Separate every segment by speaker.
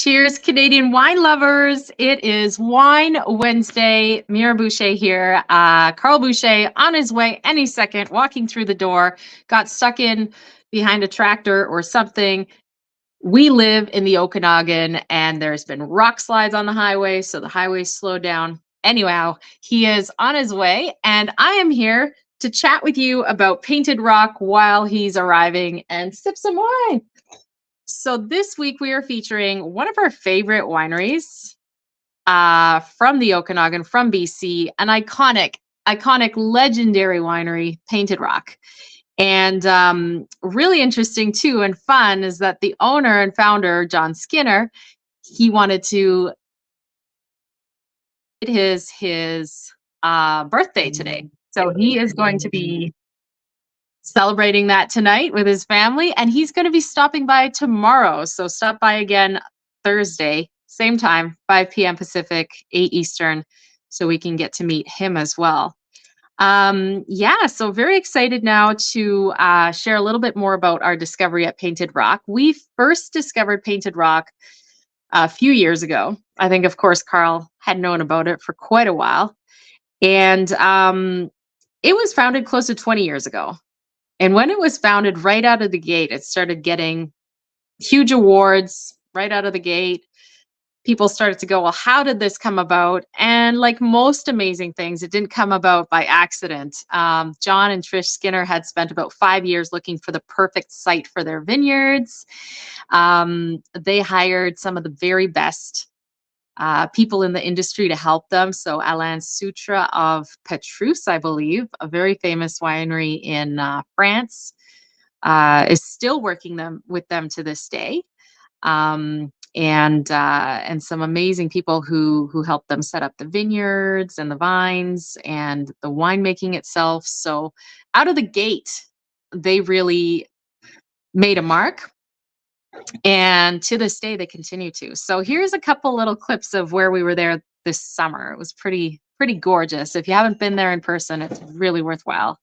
Speaker 1: Cheers, Canadian wine lovers. It is Wine Wednesday. Mira Boucher here. Carl Boucher on his way any second, walking through the door, got stuck in behind a tractor or something. We live in the Okanagan and there's been rock slides on the highway, so the highway slowed down. Anyhow, he is on his way and I am here to chat with you about Painted Rock while he's arriving and sip some wine. So this week we are featuring one of our favorite wineries from the Okanagan, from BC, an iconic, legendary winery, Painted Rock. And really interesting too and fun is that the owner and founder, John Skinner, he wanted to his birthday today. So he is going to be celebrating that tonight with his family, and he's going to be stopping by tomorrow. So stop by again Thursday, same time, 5 p.m. Pacific, 8 Eastern, so we can get to meet him as well. So very excited now to share a little bit more about our discovery at Painted Rock. We first discovered Painted Rock a few years ago. I think, of course, Carl had known about it for quite a while. And it was founded close to 20 years ago. And when it was founded, right out of the gate, it started getting huge awards right out of the gate. People started to go, well, how did this come about? And like most amazing things, it didn't come about by accident. John and Trish Skinner had spent about 5 years looking for the perfect site for their vineyards. They hired some of the very best people in the industry to help them. So Alain Sutra of Petrus, I believe, a very famous winery in France, is still working with them to this day. And some amazing people who helped them set up the vineyards and the vines and the winemaking itself. So out of the gate, they really made a mark. And to this day, they continue to. So here's a couple little clips of where we were there this summer. It was pretty gorgeous. If you haven't been there in person, it's really worthwhile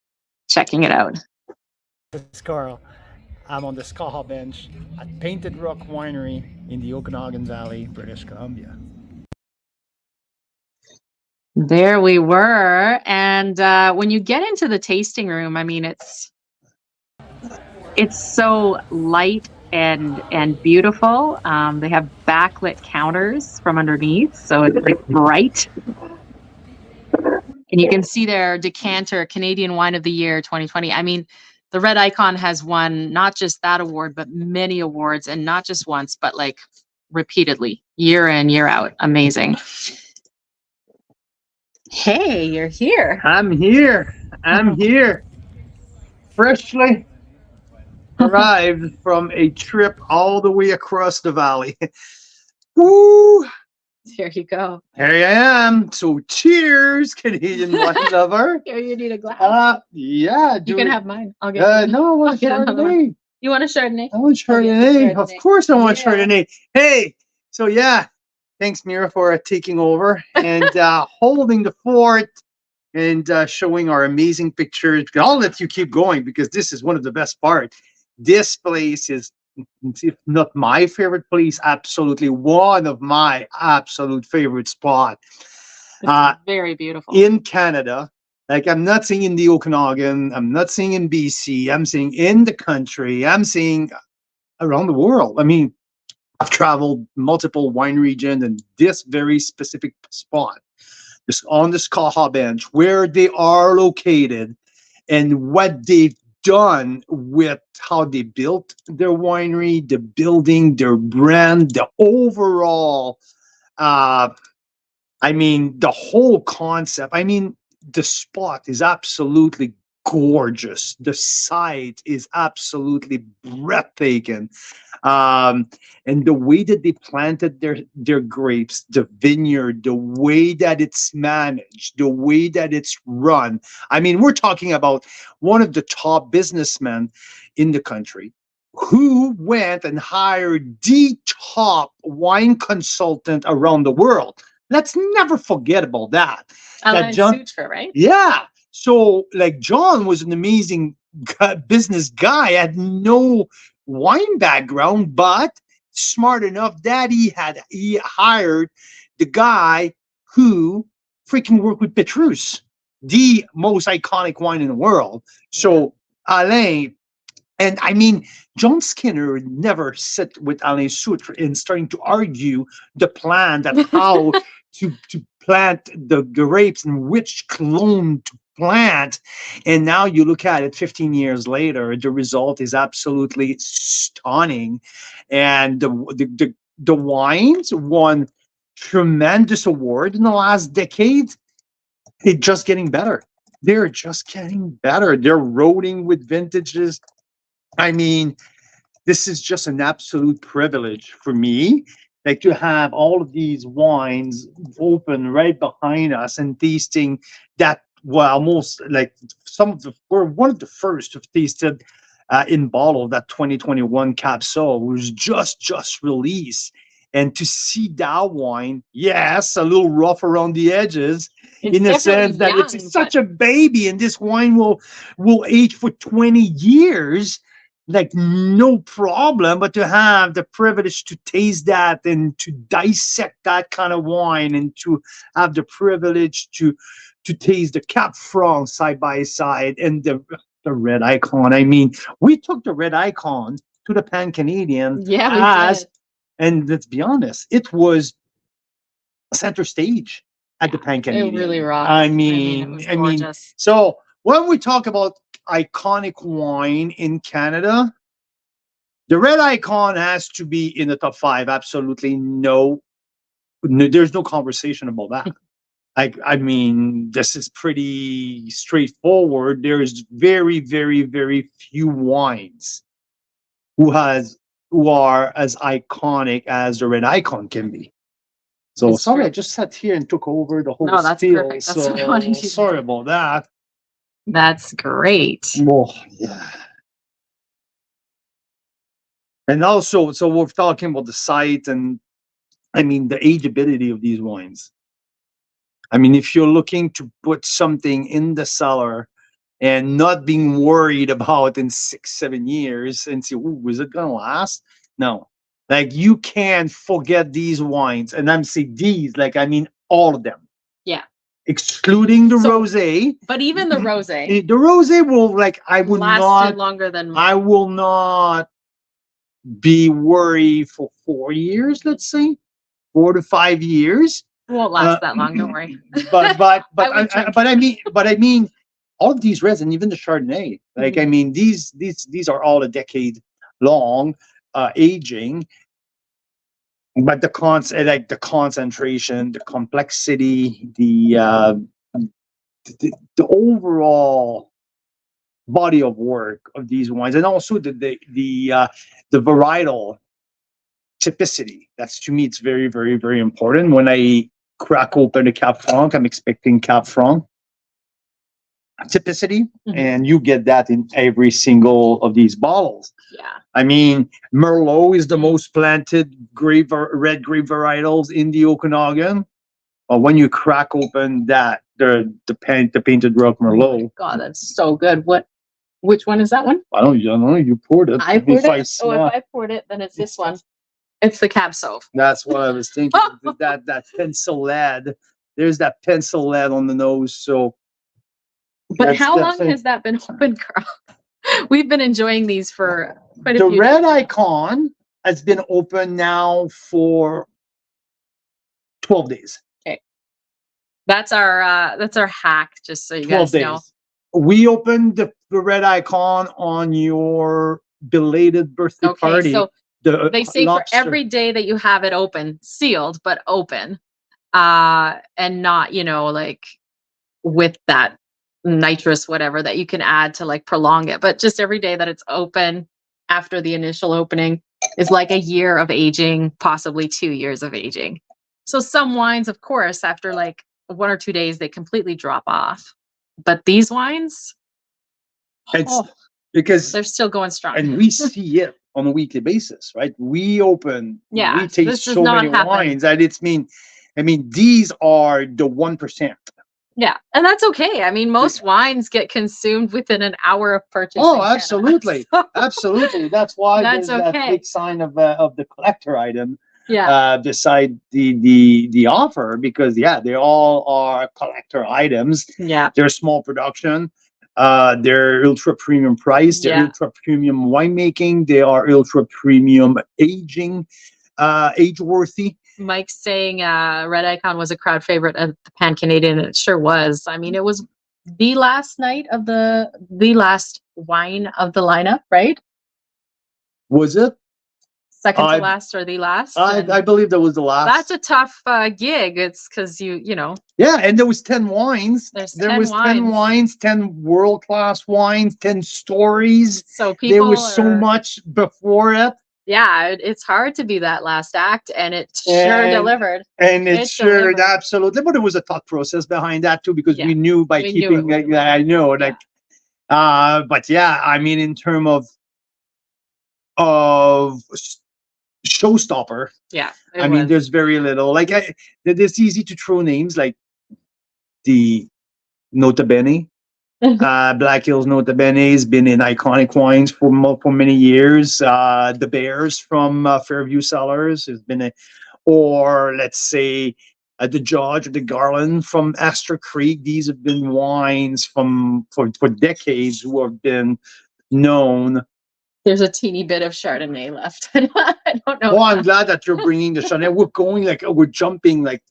Speaker 1: checking it out.
Speaker 2: This is Carl. I'm on the Skaha bench at Painted Rock Winery in the Okanagan Valley, British Columbia.
Speaker 1: There we were. And when you get into the tasting room, I mean, it's so light and beautiful. They have backlit counters from underneath, so it's like bright. And you can see their Decanter Canadian Wine of the Year 2020. I mean, the Red Icon has won not just that award, but many awards, and not just once, but like repeatedly, year in, year out. Amazing. Hey, you're here.
Speaker 3: I'm here. Freshly arrived from a trip all the way across the valley. Woo!
Speaker 1: There you go.
Speaker 3: Here I am. So cheers, Canadian wine lover.
Speaker 1: Here, you need a glass.
Speaker 3: Yeah.
Speaker 1: You can have mine. I'll get
Speaker 3: no, I want Chardonnay.
Speaker 1: You want a Chardonnay?
Speaker 3: I want Chardonnay. Of course I want Chardonnay. Hey, so yeah, thanks Mira for taking over and holding the fort and showing our amazing pictures. I'll let you keep going because this is one of the best parts. This place is, if not my favorite place, absolutely one of my absolute favorite spots.
Speaker 1: Very beautiful.
Speaker 3: In Canada. Like, I'm not saying in the Okanagan, I'm not saying in BC, I'm saying in the country, I'm saying around the world. I mean, I've traveled multiple wine regions, and this very specific spot, just on the Skaha bench, where they are located and what they've done with how they built their winery, the building, their brand, the overall, I mean, the whole concept. I mean, the spot is absolutely gorgeous. The site is absolutely breathtaking. And the way that they planted their grapes, the vineyard, the way that it's managed, the way that it's run. I mean, we're talking about one of the top businessmen in the country who went and hired the top wine consultant around the world. Let's never forget about that.
Speaker 1: Alain Sutra, right?
Speaker 3: Yeah. So, like, John was an amazing business guy, had no wine background, but smart enough that he hired the guy who freaking worked with Petrus, the most iconic wine in the world. So Alain, and I mean, John Skinner never sat with Alain Soutre and starting to argue the plan that how to plant the grapes and which clone to plant. And now you look at it 15 years later, the result is absolutely stunning. And the wines won tremendous award in the last decade. It's just getting better. They're just getting better. They're roading with vintages. I mean, this is just an absolute privilege for me, like to have all of these wines open right behind us and tasting that. Well, almost like we're one of the first to have tasted in bottle that 2021 Cab Sauv was just released. And to see that wine, yes, a little rough around the edges,
Speaker 1: It's
Speaker 3: in the sense that
Speaker 1: young,
Speaker 3: it's such a baby, and this wine will age for 20 years, like no problem. But to have the privilege to taste that and to dissect that kind of wine, and to have the privilege to taste the Cap Franc side by side and the Red Icon. I mean, we took the Red Icon to the Pan Canadian.
Speaker 1: Yeah, we did.
Speaker 3: And let's be honest, it was center stage at the Pan Canadian.
Speaker 1: It really rocked.
Speaker 3: I
Speaker 1: it
Speaker 3: mean,
Speaker 1: was gorgeous.
Speaker 3: so when we talk about iconic wine in Canada, the Red Icon has to be in the top 5. Absolutely no, there's no conversation about that. I mean, this is pretty straightforward. There's very, very, very few wines who are as iconic as the Red Icon can be. So
Speaker 1: It's
Speaker 3: sorry,
Speaker 1: true.
Speaker 3: I just sat here and took over the whole
Speaker 1: No, that's
Speaker 3: spiel.
Speaker 1: perfect. That's what I wanted you to
Speaker 3: Sorry
Speaker 1: do.
Speaker 3: about that.
Speaker 1: That's great.
Speaker 3: Oh, yeah. And also, so we're talking about the site, and I mean the ageability of these wines. I mean, if you're looking to put something in the cellar and not being worried about in 6-7 years and say, "Ooh, is it gonna last?" No, like you can't forget these wines, and I'm saying these, like I mean all of them.
Speaker 1: Yeah.
Speaker 3: Excluding the
Speaker 1: So-
Speaker 3: rosé.
Speaker 1: But even the rosé
Speaker 3: The rosé will, like, I would
Speaker 1: lasted
Speaker 3: not.
Speaker 1: longer than
Speaker 3: I will not be worried for 4 years. Let's say 4 to 5 years.
Speaker 1: won't last that long. Don't worry.
Speaker 3: But
Speaker 1: I would drink.
Speaker 3: I mean, all of these reds and even the Chardonnay. Like I mean, these are all a decade long aging. But the concentration, the complexity, the overall body of work of these wines, and also the varietal typicity. That's, to me, it's very, very, very important. When I crack open a Cab Franc, I'm expecting Cab Franc typicity, and you get that in every single of these bottles.
Speaker 1: Yeah.
Speaker 3: I mean, Merlot is the most planted red grape varietals in the Okanagan. But when you crack open that, the painted rock Merlot,
Speaker 1: God, that's so good. Which one is that one?
Speaker 3: I don't know. You poured it.
Speaker 1: I poured
Speaker 3: If I
Speaker 1: it. Oh,
Speaker 3: smell-
Speaker 1: if I poured it, then it's this one. It's the Cab Sauv.
Speaker 3: That's what I was thinking. that pencil lead. There's that pencil lead on the nose. So,
Speaker 1: But
Speaker 3: that's
Speaker 1: how long
Speaker 3: definitely-
Speaker 1: has that been open, Carl? We've been enjoying these for quite a
Speaker 3: the
Speaker 1: few
Speaker 3: Red
Speaker 1: days.
Speaker 3: Icon has been open now for 12 days.
Speaker 1: That's our hack, just so you
Speaker 3: 12
Speaker 1: guys know.
Speaker 3: days. We opened the Red Icon on your belated birthday
Speaker 1: Okay,
Speaker 3: party.
Speaker 1: so they say
Speaker 3: lobster.
Speaker 1: for every day that you have it open, sealed, but open, and not, like with that nitrous, whatever that you can add to like prolong it, but just every day that it's open after the initial opening is like a year of aging, possibly 2 years of aging. So some wines, of course, after like 1 or 2 days, they completely drop off. But these wines,
Speaker 3: It's because,
Speaker 1: they're still going strong.
Speaker 3: and we see it on a weekly basis, right? We open,
Speaker 1: Yeah,
Speaker 3: we
Speaker 1: this
Speaker 3: taste
Speaker 1: does
Speaker 3: so
Speaker 1: not
Speaker 3: many
Speaker 1: happen.
Speaker 3: wines that I mean, these are the 1%.
Speaker 1: Yeah, and that's okay. I mean, most wines get consumed within an hour of purchase. in
Speaker 3: Oh,
Speaker 1: Canada,
Speaker 3: absolutely,
Speaker 1: so
Speaker 3: absolutely. That's why
Speaker 1: That's
Speaker 3: there's that
Speaker 1: okay.
Speaker 3: big sign of the collector item
Speaker 1: yeah,
Speaker 3: beside the offer, because yeah, they all are collector items.
Speaker 1: yeah,
Speaker 3: They're small production. They're ultra premium price. They're
Speaker 1: yeah.
Speaker 3: ultra premium winemaking. They are ultra premium aging, age worthy.
Speaker 1: Mike's saying Red Icon was a crowd favorite at the Pan Canadian. It sure was. I mean, it was the last night of the last wine of the lineup, right?
Speaker 3: Was it?
Speaker 1: Second to
Speaker 3: I
Speaker 1: last or the last.
Speaker 3: I,
Speaker 1: and
Speaker 3: I believe that was the last.
Speaker 1: that's a tough gig. It's because you know
Speaker 3: Yeah, and there was 10 wines.
Speaker 1: there's
Speaker 3: There
Speaker 1: 10
Speaker 3: was 10
Speaker 1: wines.
Speaker 3: wines, 10 world-class wines, 10 stories.
Speaker 1: So
Speaker 3: There
Speaker 1: people
Speaker 3: was so
Speaker 1: are,
Speaker 3: much before it,
Speaker 1: yeah, it's hard to be that last act, and it sure
Speaker 3: And-
Speaker 1: delivered.
Speaker 3: and it
Speaker 1: It
Speaker 3: sure
Speaker 1: delivered.
Speaker 3: absolutely. But there was a thought process behind that too, because
Speaker 1: Yeah,
Speaker 3: we knew by
Speaker 1: we knew
Speaker 3: keeping
Speaker 1: it would
Speaker 3: like
Speaker 1: be.
Speaker 3: I know
Speaker 1: Yeah.
Speaker 3: like but yeah, I mean in terms of showstopper,
Speaker 1: Yeah,
Speaker 3: I mean there's very little. Like it's easy to throw names like the Nota Bene. Black Hills Nota Bene has been in iconic wines for many years. The Bears from Fairview Cellars has been or let's say the Judge or the Garland from Astor Creek. These have been wines for decades who have been known.
Speaker 1: There's a teeny bit of Chardonnay left. I don't know.
Speaker 3: Oh, I'm glad that you're bringing the Chardonnay. We're going we're jumping like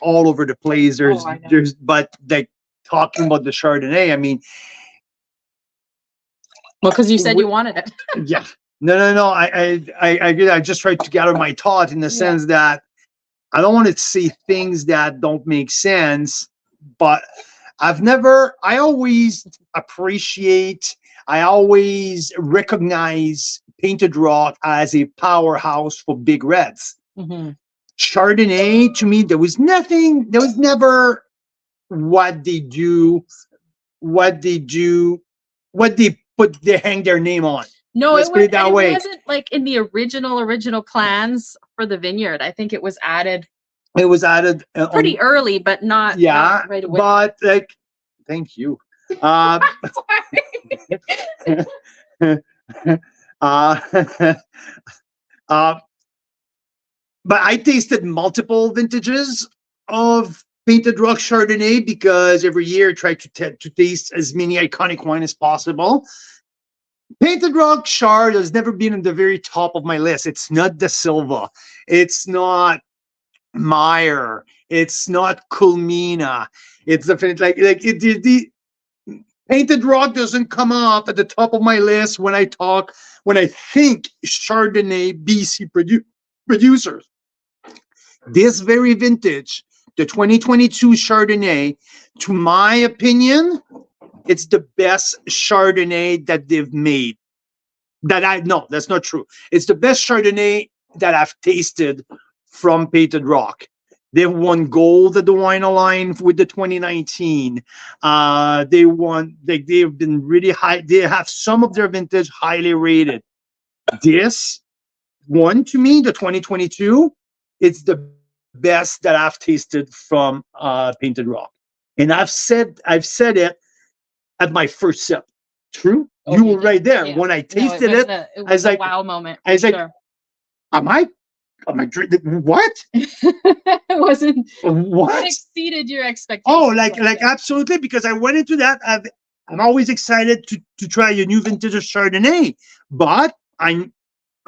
Speaker 3: all over the place.
Speaker 1: I know.
Speaker 3: But like talking about the Chardonnay, I mean,
Speaker 1: Well, because you said you wanted it.
Speaker 3: yeah, no. I just tried to gather my thought in the sense that I don't want to say things that don't make sense, but I always appreciate, I always recognize Painted Rock as a powerhouse for big reds.
Speaker 1: Mm-hmm.
Speaker 3: Chardonnay, to me, there was never what they hang their name on.
Speaker 1: No,
Speaker 3: Let's put it that way.
Speaker 1: It wasn't like in the original plans for the vineyard. I think it was added
Speaker 3: It was added
Speaker 1: pretty early, but not not right away.
Speaker 3: but like, thank you. Uh, but I tasted multiple vintages of Painted Rock Chardonnay because every year I try to taste as many iconic wine as possible. Painted Rock Chard has never been in the very top of my list. It's not De Silva. It's not Meyer. It's not Culmina. It's the Painted Rock doesn't come up at the top of my list when I think Chardonnay BC producers. This very vintage, the 2022 Chardonnay, to my opinion, it's the best Chardonnay that they've made. No, that's not true. It's the best Chardonnay that I've tasted from Painted Rock. They've won gold at the Wine Line with the 2019. They've been really high. They have some of their vintage highly rated. This one, to me, the 2022, it's the best that I've tasted from Painted Rock. And I've said it at my first sip. True?
Speaker 1: Oh,
Speaker 3: You were right there.
Speaker 1: Yeah.
Speaker 3: When I
Speaker 1: No,
Speaker 3: tasted
Speaker 1: was
Speaker 3: it,
Speaker 1: a
Speaker 3: I was like,
Speaker 1: wow moment.
Speaker 3: I was
Speaker 1: for
Speaker 3: like,
Speaker 1: sure.
Speaker 3: am I drinking? What?
Speaker 1: It wasn't. It
Speaker 3: What?
Speaker 1: exceeded your expectations.
Speaker 3: Oh, like absolutely, because I went into that. I'm always excited to try a new vintage of Chardonnay, but I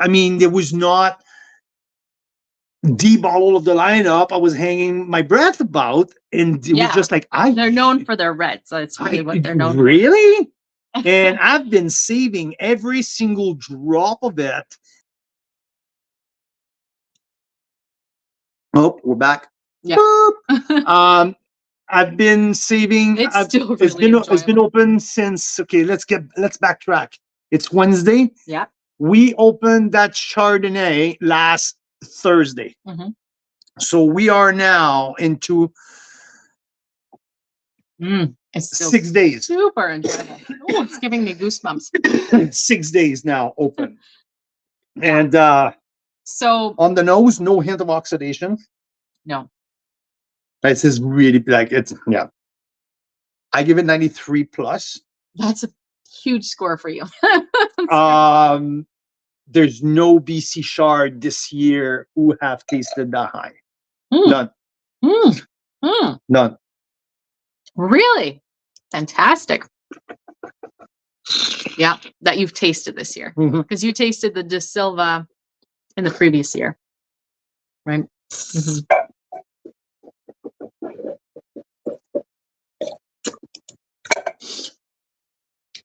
Speaker 3: mean, there was not the bottle of the lineup I was hanging my breath about, and it was just like
Speaker 1: They're known for their reds. That's really what they're known
Speaker 3: really? And I've been saving every single drop of it. Oh, we're back.
Speaker 1: Yeah.
Speaker 3: Boop. I've been saving.
Speaker 1: It's still
Speaker 3: It's
Speaker 1: really
Speaker 3: been open since. Okay, let's backtrack. It's Wednesday.
Speaker 1: Yeah.
Speaker 3: We opened that Chardonnay last Thursday.
Speaker 1: Mhm.
Speaker 3: So we are now into
Speaker 1: It's still
Speaker 3: 6 days.
Speaker 1: super enjoyable. Oh, it's giving me goosebumps.
Speaker 3: 6 days now open. And
Speaker 1: So
Speaker 3: on the nose, no hint of oxidation.
Speaker 1: no.
Speaker 3: This is really like it's I give it 93 plus.
Speaker 1: That's a huge score for you.
Speaker 3: There's no BC Shard this year who have tasted that high.
Speaker 1: Mm.
Speaker 3: None.
Speaker 1: Mm. Mm.
Speaker 3: None.
Speaker 1: Really? Fantastic. Yeah, that you've tasted this year. Because you tasted the De Silva in the previous year. Right? Mm-hmm.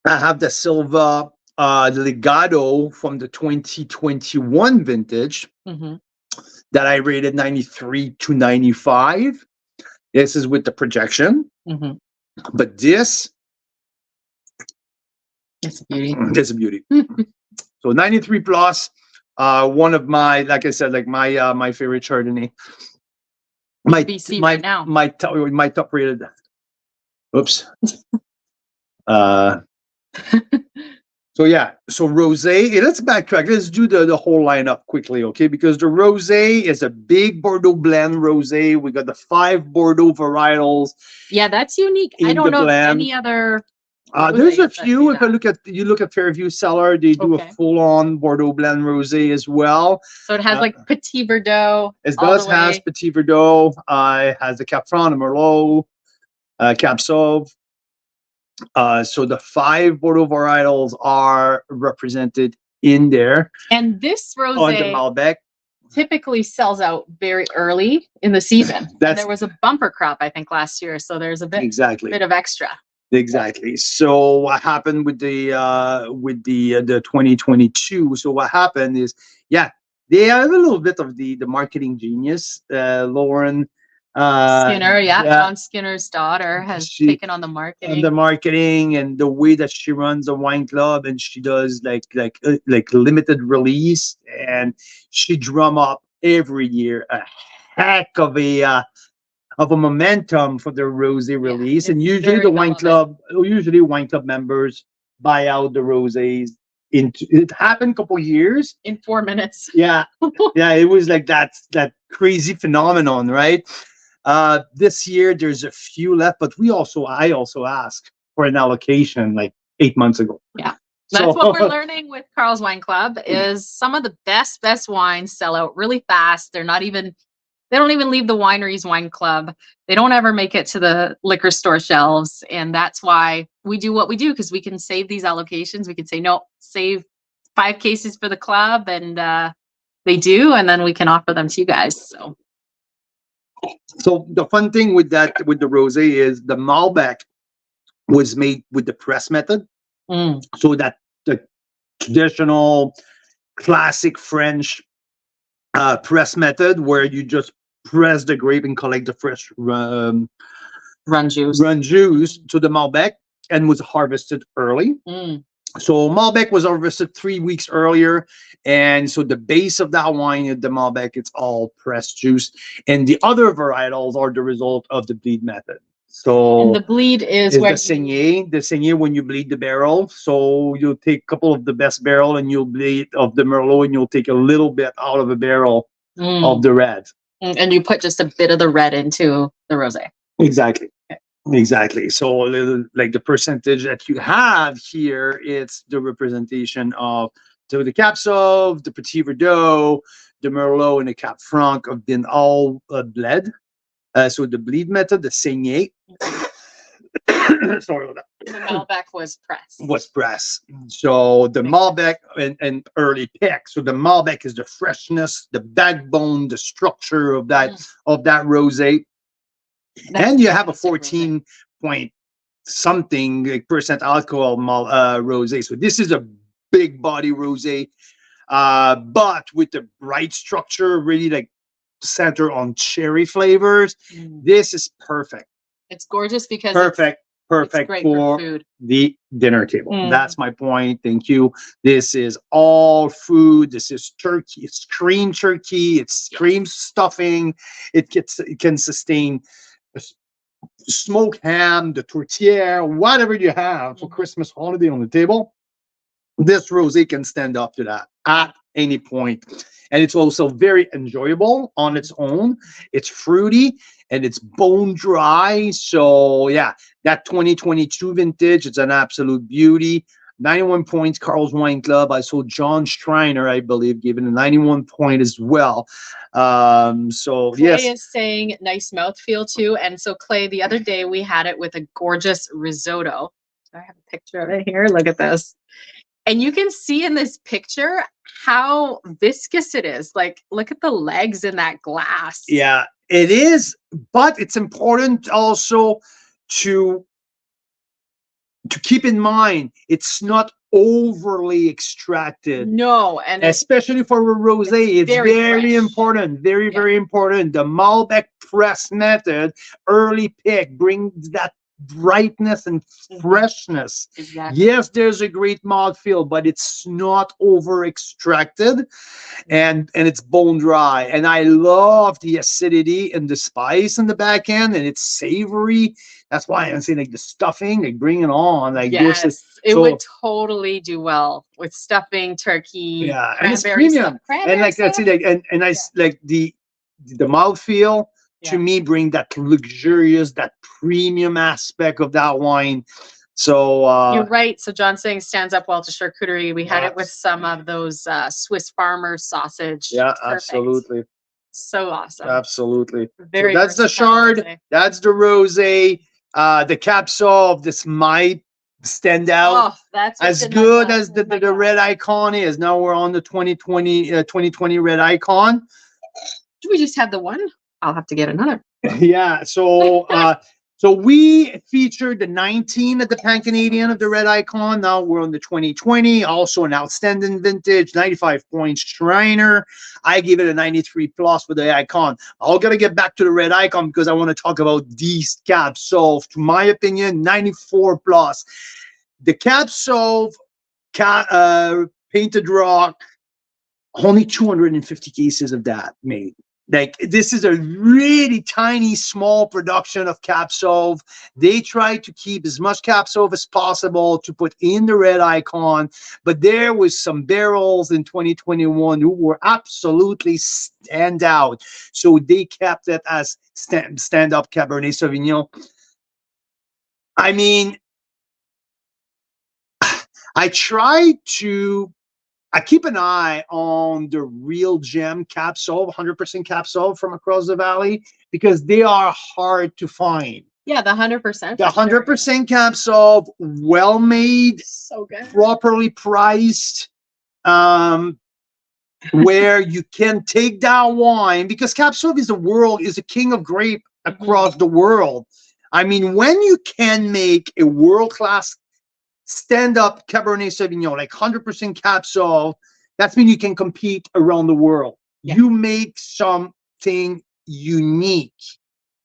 Speaker 3: I have the Silva Legado from the 2021 vintage that I rated 93 to 95. This is with the projection. But this,
Speaker 1: it's a beauty.
Speaker 3: It's a beauty. So 93 plus, one of my, like I said, like my favorite Chardonnay. My
Speaker 1: BC
Speaker 3: my
Speaker 1: right now.
Speaker 3: my top rated. Oops. So yeah, so rosé. Let's backtrack. Let's do the whole lineup quickly, okay? Because the rosé is a big Bordeaux blend rosé. We got the 5 Bordeaux varietals.
Speaker 1: Yeah, that's unique. I don't know of any other.
Speaker 3: There's a few. If you look at Fairview Cellar, they do a full-on Bordeaux blend rosé as well.
Speaker 1: So it has like Petit Verdot.
Speaker 3: It does has Petit Verdot. It has the Cap Franc, the Merlot, Cap Sauv. So the 5 Bordeaux varietals are represented in there.
Speaker 1: And this
Speaker 3: on the
Speaker 1: rosé
Speaker 3: Malbec
Speaker 1: typically sells out very early in the season. There was a bumper crop, I think, last year, so there's a bit of extra.
Speaker 3: Exactly. So what happened with the 2022? So what happened is, they have a little bit of the marketing genius. Lauren
Speaker 1: Skinner, John Skinner's daughter has taken on the marketing.
Speaker 3: And the marketing and the way that she runs a wine club, and she does like limited release, and she drum up every year a heck of a momentum for the rosé release. And usually wine club members buy out the rosés. It happened a couple years
Speaker 1: in 4 minutes.
Speaker 3: Yeah, it was like that crazy phenomenon, right? This year there's a few left, but I also asked for an allocation like 8 months ago.
Speaker 1: Yeah. That's what we're learning with Carl's Wine Club is some of the best wines sell out really fast. They don't even leave the winery's wine club. They don't ever make it to the liquor store shelves. And that's why we do what we do, because we can save these allocations. We can say, no, save 5 cases for the club. And they do. And then we can offer them to you guys.
Speaker 3: So the fun thing with the rosé is the Malbec was made with the press method. So that the traditional classic French press method where you just press the grape and collect the fresh run juice to the Malbec, and was harvested early. So Malbec was harvested 3 weeks earlier, and so the base of that wine, the Malbec, it's all pressed juice, and the other varietals are the result of the bleed method. So
Speaker 1: and the bleed is where
Speaker 3: the saignée when you bleed the barrel. So you'll take a couple of the best barrel and you'll bleed of the Merlot, and you'll take a little bit out of a barrel of the red.
Speaker 1: And you put just a bit of the red into the rosé.
Speaker 3: Exactly. So like the percentage that you have here, it's the representation of the Cap Sauv, the Petit Verdot, the Merlot, and the Cap Franc have been all bled. So the bleed method, the saignée. Sorry about that.
Speaker 1: The Malbec was pressed.
Speaker 3: So the Malbec and early pick. So the Malbec is the freshness, the backbone, the structure of that rosé. And you have a 14 point something percent alcohol rosé. So this is a big body rosé, but with the bright structure, really like center on cherry flavors. This is perfect.
Speaker 1: It's gorgeous because
Speaker 3: perfect
Speaker 1: it's great for food.
Speaker 3: The dinner table. That's my point. Thank you. This is all food. This is turkey. It's cream turkey. It's cream stuffing. It can sustain smoked ham, the tortilla, whatever you have for Christmas holiday on the table. This rosé can stand up to that. any point. And it's also very enjoyable on its own. It's fruity and it's bone dry. So yeah, that 2022 vintage, it's an absolute beauty. 91 points, Carl's Wine Club. I saw John Schreiner, I believe, giving a 91 point as well. So
Speaker 1: Clay
Speaker 3: yes,
Speaker 1: is saying nice mouthfeel too. And so Clay, the other day we had it with a gorgeous risotto. I have a picture of it here. Look at this. And you can see in this picture how viscous it is. Like, look at the legs in that glass.
Speaker 3: yeah, it is. But it's important also to keep in mind it's not overly extracted.
Speaker 1: No, and
Speaker 3: Especially for a rosé, it's
Speaker 1: very
Speaker 3: very
Speaker 1: fresh.
Speaker 3: important, very important. The Malbec press method, early pick, brings that brightness and freshness.
Speaker 1: Exactly.
Speaker 3: Yes, there's a great mouthfeel, but it's not over extracted, and it's bone dry. And I love the acidity and the spice in the back end, and it's savory. That's why I'm saying, like, the stuffing, like, bring it on. Like, this is
Speaker 1: It
Speaker 3: so,
Speaker 1: would totally do well with stuffing, turkey,
Speaker 3: yeah, and it's
Speaker 1: cranberry
Speaker 3: premium. And like, that's it. Like, and I like the mouthfeel to me bring that luxurious, that premium aspect of that wine. So
Speaker 1: you're right. So John's saying stands up well to charcuterie. We had it with
Speaker 3: Yes.
Speaker 1: some of those Swiss farmer sausage.
Speaker 3: yeah,
Speaker 1: Perfect.
Speaker 3: absolutely,
Speaker 1: So awesome.
Speaker 3: absolutely.
Speaker 1: Very
Speaker 3: So that's the
Speaker 1: versatile
Speaker 3: Chard,
Speaker 1: rosé.
Speaker 3: that's the rosé. The Cap Sauv, this might stand out
Speaker 1: Oh, that's what's
Speaker 3: as
Speaker 1: in my
Speaker 3: good
Speaker 1: glass.
Speaker 3: as
Speaker 1: Oh
Speaker 3: the
Speaker 1: my God.
Speaker 3: Red Icon is. Now we're on the 2020 Red Icon.
Speaker 1: Do we just have the one? I'll have to get another.
Speaker 3: Yeah, so we featured the 19 at the Pan Canadian of the Red Icon. Now we're on the 2020, also an outstanding vintage, 95 points Schreiner. I give it a 93 plus for the Icon. I'll gotta get back to the Red Icon because I want to talk about these Cap Sauv. To my opinion, 94 plus. The Cap Sauv, Painted Rock, only 250 cases of that made. Like, this is a really tiny, small production of Cap Sauv. They try to keep as much Cap Sauv as possible to put in the Red Icon, but there was some barrels in 2021 who were absolutely stand out. So they kept it as stand-up Cabernet Sauvignon. I mean, I keep an eye on the real gem Cap Sauv, 100% Cap Sauv from across the valley, because they are hard to find.
Speaker 1: Yeah, the 100%.
Speaker 3: The 100% Cap Sauv, well made,
Speaker 1: So good.
Speaker 3: properly priced, where you can take that wine, because Cap Sauv is a king of grape across the world. I mean, when you can make a world-class stand-up Cabernet Sauvignon, like 100% Cap Sauv, that means you can compete around the world.
Speaker 1: Yeah.
Speaker 3: You make something unique.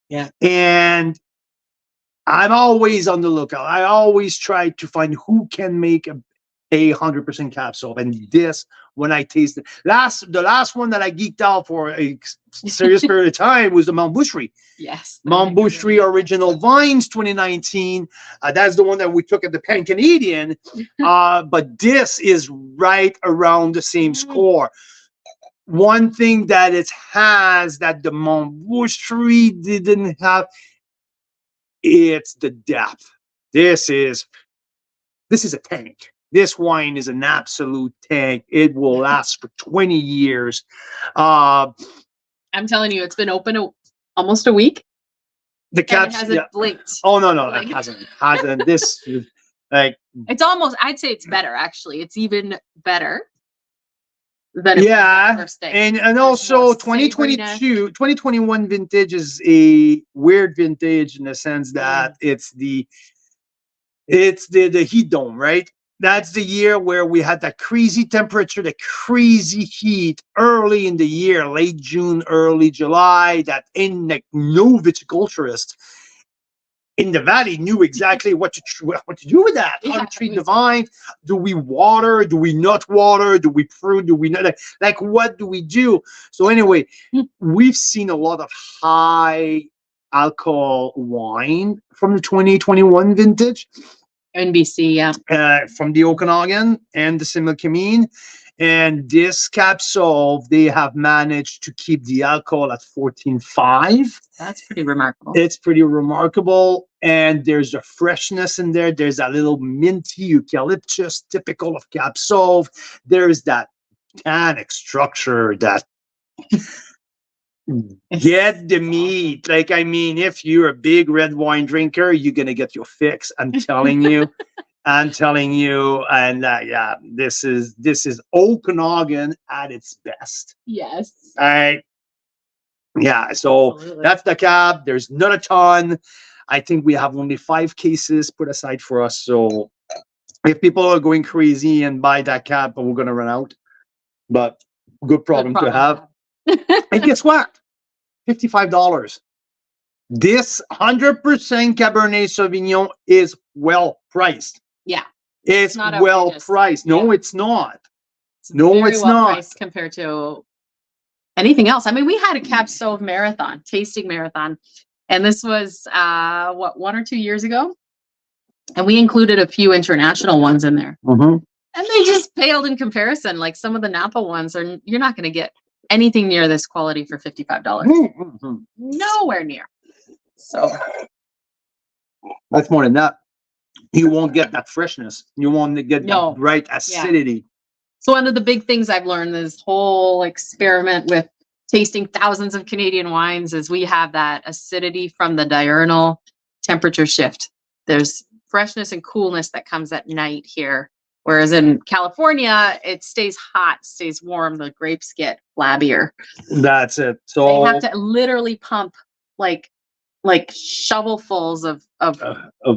Speaker 1: Yeah.
Speaker 3: And I'm always on the lookout. I always try to find who can make a 100% Cap Sauv. And this, when I tasted the last one that I geeked out for a serious period of time was the Mount Boucherie.
Speaker 1: Yes.
Speaker 3: Mount Boucherie Original Vines 2019. That's the one that we took at the Pan Canadian. But this is right around the same score. One thing that it has that the Mount Boucherie didn't have, it's the depth. This is a tank. This wine is an absolute tank. It will last for 20 years.
Speaker 1: I'm telling you, it's been open almost a week.
Speaker 3: The
Speaker 1: And it
Speaker 3: Caps,
Speaker 1: hasn't blinked.
Speaker 3: Oh no,
Speaker 1: Like-
Speaker 3: it hasn't. This is like,
Speaker 1: It's almost, I'd say it's better, actually. It's even better than it was
Speaker 3: yeah,
Speaker 1: the first day.
Speaker 3: and also
Speaker 1: more
Speaker 3: 2022, 2021 vintage is a weird vintage in the sense that it's the heat dome, right? That's the year where we had that crazy temperature, the crazy heat early in the year, late June, early July, that in like no viticulturist in the valley knew exactly what to do with that. How to treat the vine. Do we water? Do we not water? Do we prune? Do we not? Like what do we do? So anyway, we've seen a lot of high alcohol wine from the 2021 vintage.
Speaker 1: NBC, yeah.
Speaker 3: From the Okanagan and the Similkameen. And this Cab Sauv, they have managed to keep the alcohol at 14.5.
Speaker 1: That's pretty remarkable.
Speaker 3: It's pretty remarkable. And there's a freshness in there. There's that little minty eucalyptus, typical of Cab Sauv. There's that tannic structure that get the meat. Like, I mean, if you're a big red wine drinker, you're going to get your fix. I'm telling you. I'm telling you. And yeah, this is Okanagan at its best.
Speaker 1: Yes.
Speaker 3: All right. Yeah. So
Speaker 1: Absolutely.
Speaker 3: that's the Cab. There's not a ton. I think we have only 5 cases put aside for us. So if people are going crazy and buy that Cab, we're going to run out. But good problem to have. And guess what? $55. This 100% Cabernet Sauvignon is well priced.
Speaker 1: Yeah.
Speaker 3: It's
Speaker 1: not
Speaker 3: well
Speaker 1: outrageous.
Speaker 3: priced. No,
Speaker 1: Yeah.
Speaker 3: it's not.
Speaker 1: It's
Speaker 3: No,
Speaker 1: very
Speaker 3: it's
Speaker 1: well
Speaker 3: not.
Speaker 1: priced compared to anything else. I mean, we had a Cab Sauv marathon, tasting marathon, and this was 1 or 2 years ago, and we included a few international ones in there,
Speaker 3: Mhm.
Speaker 1: and they just paled in comparison. Like some of the Napa ones you're not going to get anything near this quality for $55.
Speaker 3: Mhm.
Speaker 1: Nowhere near. So
Speaker 3: That's more than that. You won't get that freshness. You won't get
Speaker 1: No.
Speaker 3: that right acidity.
Speaker 1: So one of the big things I've learned this whole experiment with tasting thousands of Canadian wines is we have that acidity from the diurnal temperature shift. There's freshness and coolness that comes at night here. Whereas in California, it stays hot, stays warm. The grapes get flabbier.
Speaker 3: That's it.
Speaker 1: They
Speaker 3: So
Speaker 1: have to literally pump like shovelfuls of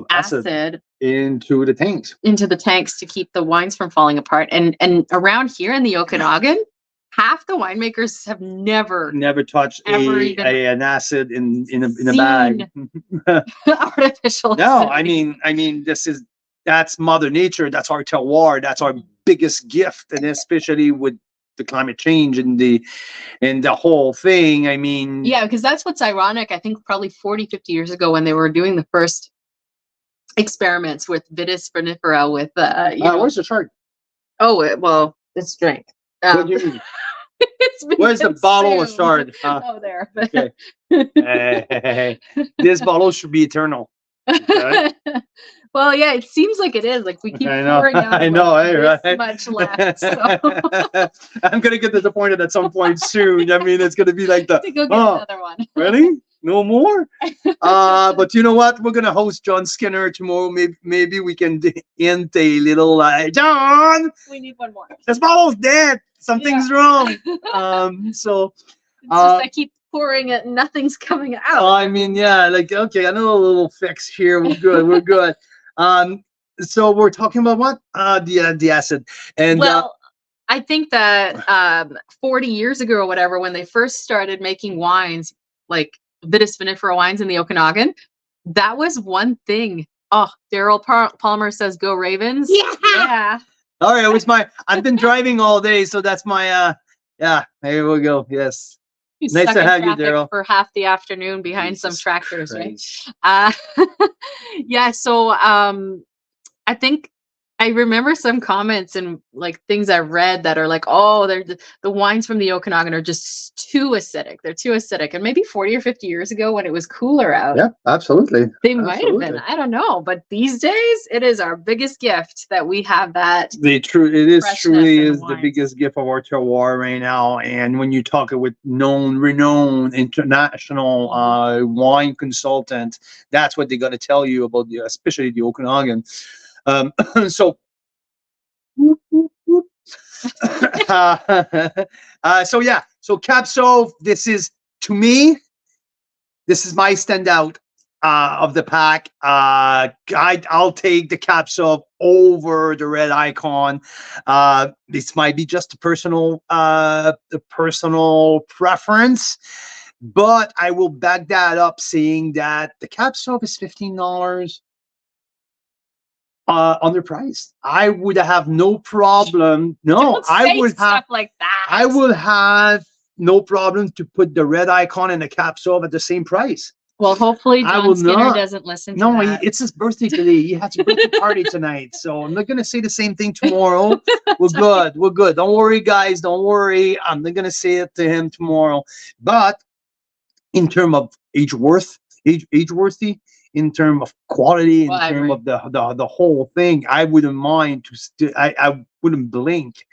Speaker 3: acid
Speaker 1: acid
Speaker 3: into the tanks.
Speaker 1: into the tanks to keep the wines from falling apart. And around here in the Okanagan, half the winemakers have never
Speaker 3: Never touched
Speaker 1: Ever even
Speaker 3: an acid in a bag.
Speaker 1: artificial.
Speaker 3: No,
Speaker 1: acidity.
Speaker 3: I mean, that's Mother Nature. That's our terroir. That's our biggest gift, and especially with the climate change and the whole thing. I mean,
Speaker 1: Yeah, because that's what's ironic. I think probably 40, 50 years ago when they were doing the first experiments with Vitis vinifera with,
Speaker 3: where's the chart?
Speaker 1: well, it's drink.
Speaker 3: What do you mean?
Speaker 1: It's been
Speaker 3: Where's the bottle of
Speaker 1: consumed.
Speaker 3: chard?
Speaker 1: Oh, there.
Speaker 3: Okay. Hey. This bottle should be eternal. Okay.
Speaker 1: Well, yeah, it seems like it is. Like we keep
Speaker 3: I know.
Speaker 1: pouring out.
Speaker 3: I know,
Speaker 1: like,
Speaker 3: right?
Speaker 1: this much left. So
Speaker 3: I'm gonna get disappointed at some point soon. I mean, it's gonna be like
Speaker 1: to go get another one.
Speaker 3: really? No more? But you know what? We're gonna host John Skinner tomorrow. Maybe we can hint a little John,
Speaker 1: We need one more.
Speaker 3: this bottle's dead. Something's wrong. So
Speaker 1: It's just I keep pouring it and nothing's coming out.
Speaker 3: I mean, yeah, like okay, I know a little fix here. We're good. We're good. So we're talking about what? The acid. And
Speaker 1: Well, I think that 40 years ago or whatever, when they first started making wines, like Vitis vinifera wines in the Okanagan, that was one thing. Oh, Daryl Palmer says, "Go Ravens!" Yeah.
Speaker 3: all right, it was I've been driving all day, so that's my yeah. Here we go. Yes.
Speaker 1: He's
Speaker 3: Nice
Speaker 1: stuck
Speaker 3: to
Speaker 1: in
Speaker 3: have you,
Speaker 1: traffic
Speaker 3: Daryl.
Speaker 1: for half the afternoon behind some
Speaker 3: Jesus
Speaker 1: tractors,
Speaker 3: Christ.
Speaker 1: right? Yeah. So I think I remember some comments and like things I read that are like, oh, the wines from the Okanagan are just too acidic. They're too acidic. And maybe 40 or 50 years ago when it was cooler out,
Speaker 3: Yeah, absolutely.
Speaker 1: they might have been.
Speaker 3: Absolutely.
Speaker 1: I don't know. But these days, it is our biggest gift that we have that.
Speaker 3: It is
Speaker 1: Freshness
Speaker 3: truly
Speaker 1: in the
Speaker 3: is the
Speaker 1: wines.
Speaker 3: biggest gift of our terroir right now. And when you talk with renowned international wine consultant, that's what they're going to tell you about especially the Okanagan. So so yeah, so Cab Sauv, this is, to me, this is my standout of the pack. I'll take the Cab Sauv over the Red Icon. This might be just a personal preference, but I will back that up saying that the Cab Sauv is $15 underpriced. I would have no problem. No,
Speaker 1: Don't
Speaker 3: I
Speaker 1: say
Speaker 3: would
Speaker 1: stuff
Speaker 3: have.
Speaker 1: like that.
Speaker 3: I would have no problem to put the Red Icon and the Cab Sauv at the same price.
Speaker 1: Well, hopefully
Speaker 3: I
Speaker 1: John
Speaker 3: will
Speaker 1: Skinner
Speaker 3: not.
Speaker 1: doesn't listen to
Speaker 3: No,
Speaker 1: that.
Speaker 3: it's his birthday today. He has a birthday party tonight. So I'm not going to say the same thing tomorrow. We're good. We're good. Don't worry, guys. Don't worry. I'm not going to say it to him tomorrow. But in terms of age-worthy, in terms of quality, in
Speaker 1: Well, I
Speaker 3: terms
Speaker 1: agree.
Speaker 3: of the whole thing, I wouldn't mind I wouldn't blink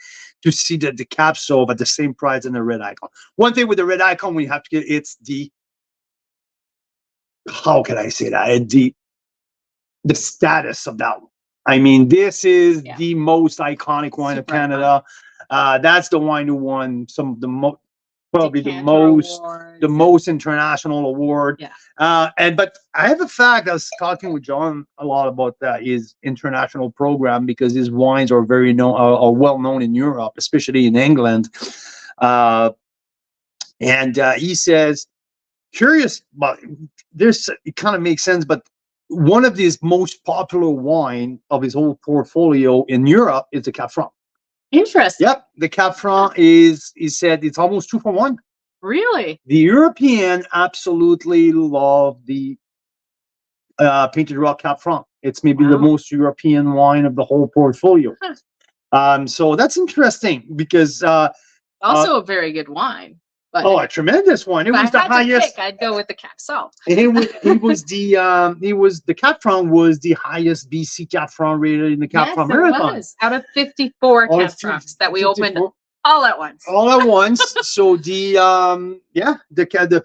Speaker 3: to see the cap sold at the same price in the red icon. One thing with the red icon, we have to get it's the how can I say that? The status of that one. I mean, this is
Speaker 1: Yeah.
Speaker 3: the most iconic wine of
Speaker 1: Super
Speaker 3: Canada. That's the wine who won some of the probably
Speaker 1: Decanter Awards
Speaker 3: the
Speaker 1: and-
Speaker 3: most international award.
Speaker 1: Yeah.
Speaker 3: But I have a fact. I was talking with John a lot about that his international program because his wines are very known, are well known in Europe, especially in England. And he says, curious, but this it kind of makes sense. But one of his most popular wine of his whole portfolio in Europe is the Cap Franc.
Speaker 1: Interesting.
Speaker 3: Yep, the Cap Franc is, he said, it's almost 2-for-1.
Speaker 1: Really?
Speaker 3: The European absolutely love the Painted Rock Cap Franc. It's maybe the
Speaker 1: Wow.
Speaker 3: most European wine of the whole portfolio.
Speaker 1: Huh.
Speaker 3: So that's interesting because
Speaker 1: Also a very good wine. But
Speaker 3: a tremendous one. It
Speaker 1: if
Speaker 3: was the
Speaker 1: I had to
Speaker 3: highest.
Speaker 1: pick, I'd go with the Cap Sauv.
Speaker 3: It was the Cap Franc was the highest BC Cap Franc rated in the Cap
Speaker 1: Yes,
Speaker 3: Franc
Speaker 1: it
Speaker 3: Marathon.
Speaker 1: was. Out of 54
Speaker 3: Out of
Speaker 1: Cap Francs that we opened
Speaker 3: 54.
Speaker 1: all at once.
Speaker 3: All at once. So the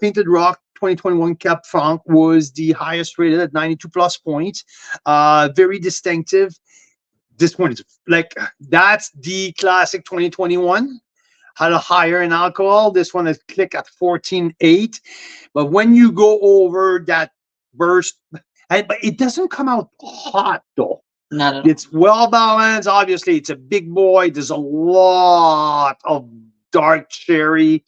Speaker 3: Painted Rock 2021 Cap Franc was the highest rated at 92 plus points. Very distinctive. This one is like that's the classic 2021. Had a higher in alcohol. This one is click at 14.8. But when you go over that burst, but it doesn't come out hot though.
Speaker 1: Not at all.
Speaker 3: It's well balanced. Obviously, it's a big boy. There's a lot of dark cherry.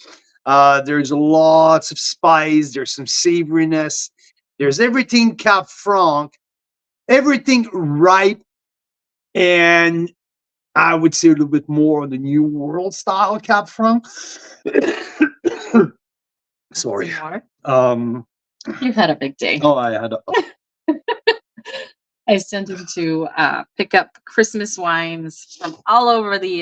Speaker 3: There's lots of spice. There's some savoriness. There's everything Cap Franc, everything ripe, and I would say a little bit more on the New World style Cap Franc. Sorry.
Speaker 1: Some water? You've had a big day.
Speaker 3: Oh, I had
Speaker 1: I sent him to pick up Christmas wines from all over the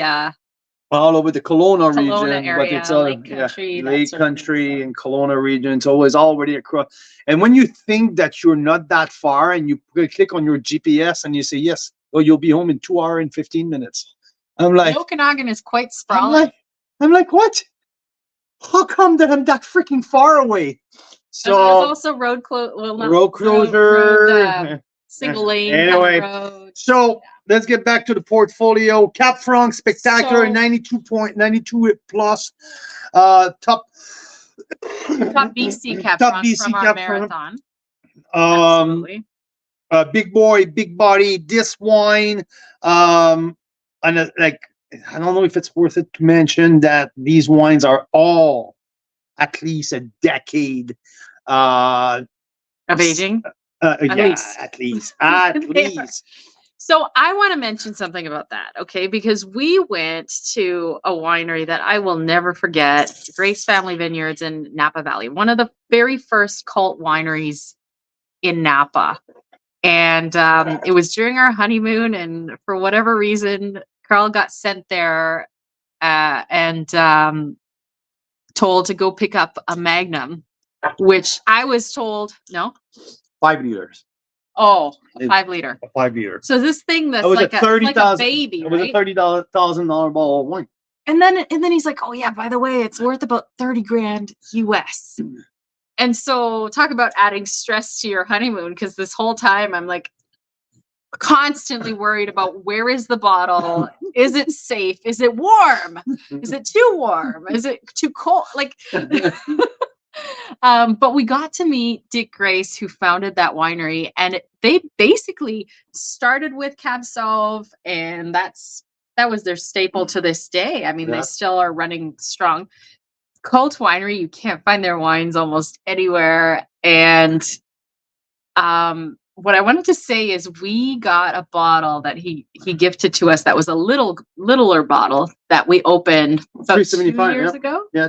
Speaker 3: Kelowna region,
Speaker 1: area,
Speaker 3: but it's
Speaker 1: Lake Country, that
Speaker 3: Lake
Speaker 1: sort of
Speaker 3: Country
Speaker 1: thing.
Speaker 3: and Kelowna region. It's always already across. And when you think that you're not that far, and you click on your GPS and you say yes, well, you'll be home in 2 hours and 15 minutes. I'm like,
Speaker 1: The Okanagan is quite sprawling.
Speaker 3: I'm like, what? How come that I'm that freaking far away?
Speaker 1: So
Speaker 3: So
Speaker 1: there's also road
Speaker 3: closure.
Speaker 1: single lane
Speaker 3: Anyway,
Speaker 1: kind of road.
Speaker 3: So let's get back to the portfolio. Cap Franc, spectacular,
Speaker 1: So-
Speaker 3: 92 plus. Top
Speaker 1: BC Cap
Speaker 3: top
Speaker 1: Franc
Speaker 3: BC
Speaker 1: from our
Speaker 3: Cap Franc.
Speaker 1: marathon.
Speaker 3: Um,
Speaker 1: Absolutely.
Speaker 3: big boy, big body. This wine, and like I don't know if it's worth it to mention that these wines are all at least a decade.
Speaker 1: Of aging.
Speaker 3: Least. At
Speaker 1: They
Speaker 3: least.
Speaker 1: are. So I want to mention something about that, okay? Because we went to a winery that I will never forget, Grace Family Vineyards in Napa Valley, one of the very first cult wineries in Napa. And it was during our honeymoon, and for whatever reason, Carl got sent there and told to go pick up a Magnum, which I was told, no?
Speaker 3: 5 liters.
Speaker 1: Oh, a
Speaker 3: It-
Speaker 1: 5 liter.
Speaker 3: 5 liters.
Speaker 1: So this thing that's
Speaker 3: It was
Speaker 1: like
Speaker 3: a
Speaker 1: a
Speaker 3: 30,000
Speaker 1: baby,
Speaker 3: It was
Speaker 1: right?
Speaker 3: a $30,000 bottle of wine.
Speaker 1: And then he's like, oh yeah, by the way, it's worth about 30 grand US. And so talk about adding stress to your honeymoon, because this whole time I'm like constantly worried about where is the bottle? Is it safe? Is it warm? Is it too warm? Is it too cold? Like but we got to meet Dick Grace, who founded that winery, and they basically started with Cab Sauv, and that was their staple to this day. I mean,
Speaker 3: Yeah.
Speaker 1: they still are running strong. Cult Winery, you can't find their wines almost anywhere. And what I wanted to say is we got a bottle that he gifted to us that was a littler bottle that we opened about 2
Speaker 3: $3.75,
Speaker 1: years
Speaker 3: yeah.
Speaker 1: ago.
Speaker 3: Yeah,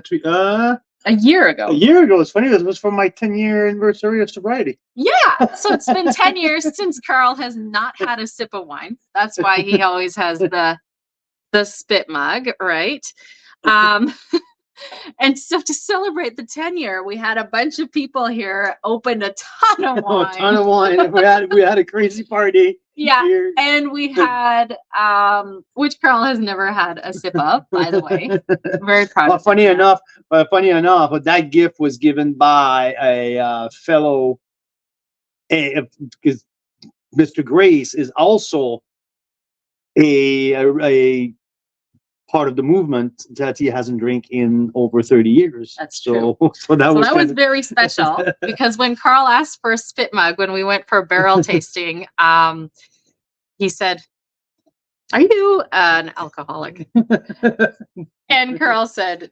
Speaker 1: A year ago.
Speaker 3: A year ago. It's funny. It was for my 10-year anniversary of sobriety.
Speaker 1: Yeah. So it's been 10 years since Carl has not had a sip of wine. That's why he always has the spit mug, right? And so to celebrate the 10-year, we had a bunch of people here open a ton of wine.
Speaker 3: A ton of wine. We had a crazy party.
Speaker 1: Yeah.
Speaker 3: Here.
Speaker 1: And we had which Carl has never had a sip of, by the way. Very proud
Speaker 3: Well,
Speaker 1: of
Speaker 3: funny
Speaker 1: him.
Speaker 3: enough, that gift was given by a fellow, because Mr. Grace is also a part of the movement that he hasn't drank in over 30 years.
Speaker 1: That's true.
Speaker 3: So that was
Speaker 1: very special because when Carl asked for a spit mug when we went for barrel tasting, he said, "Are you an alcoholic?" And Carl said,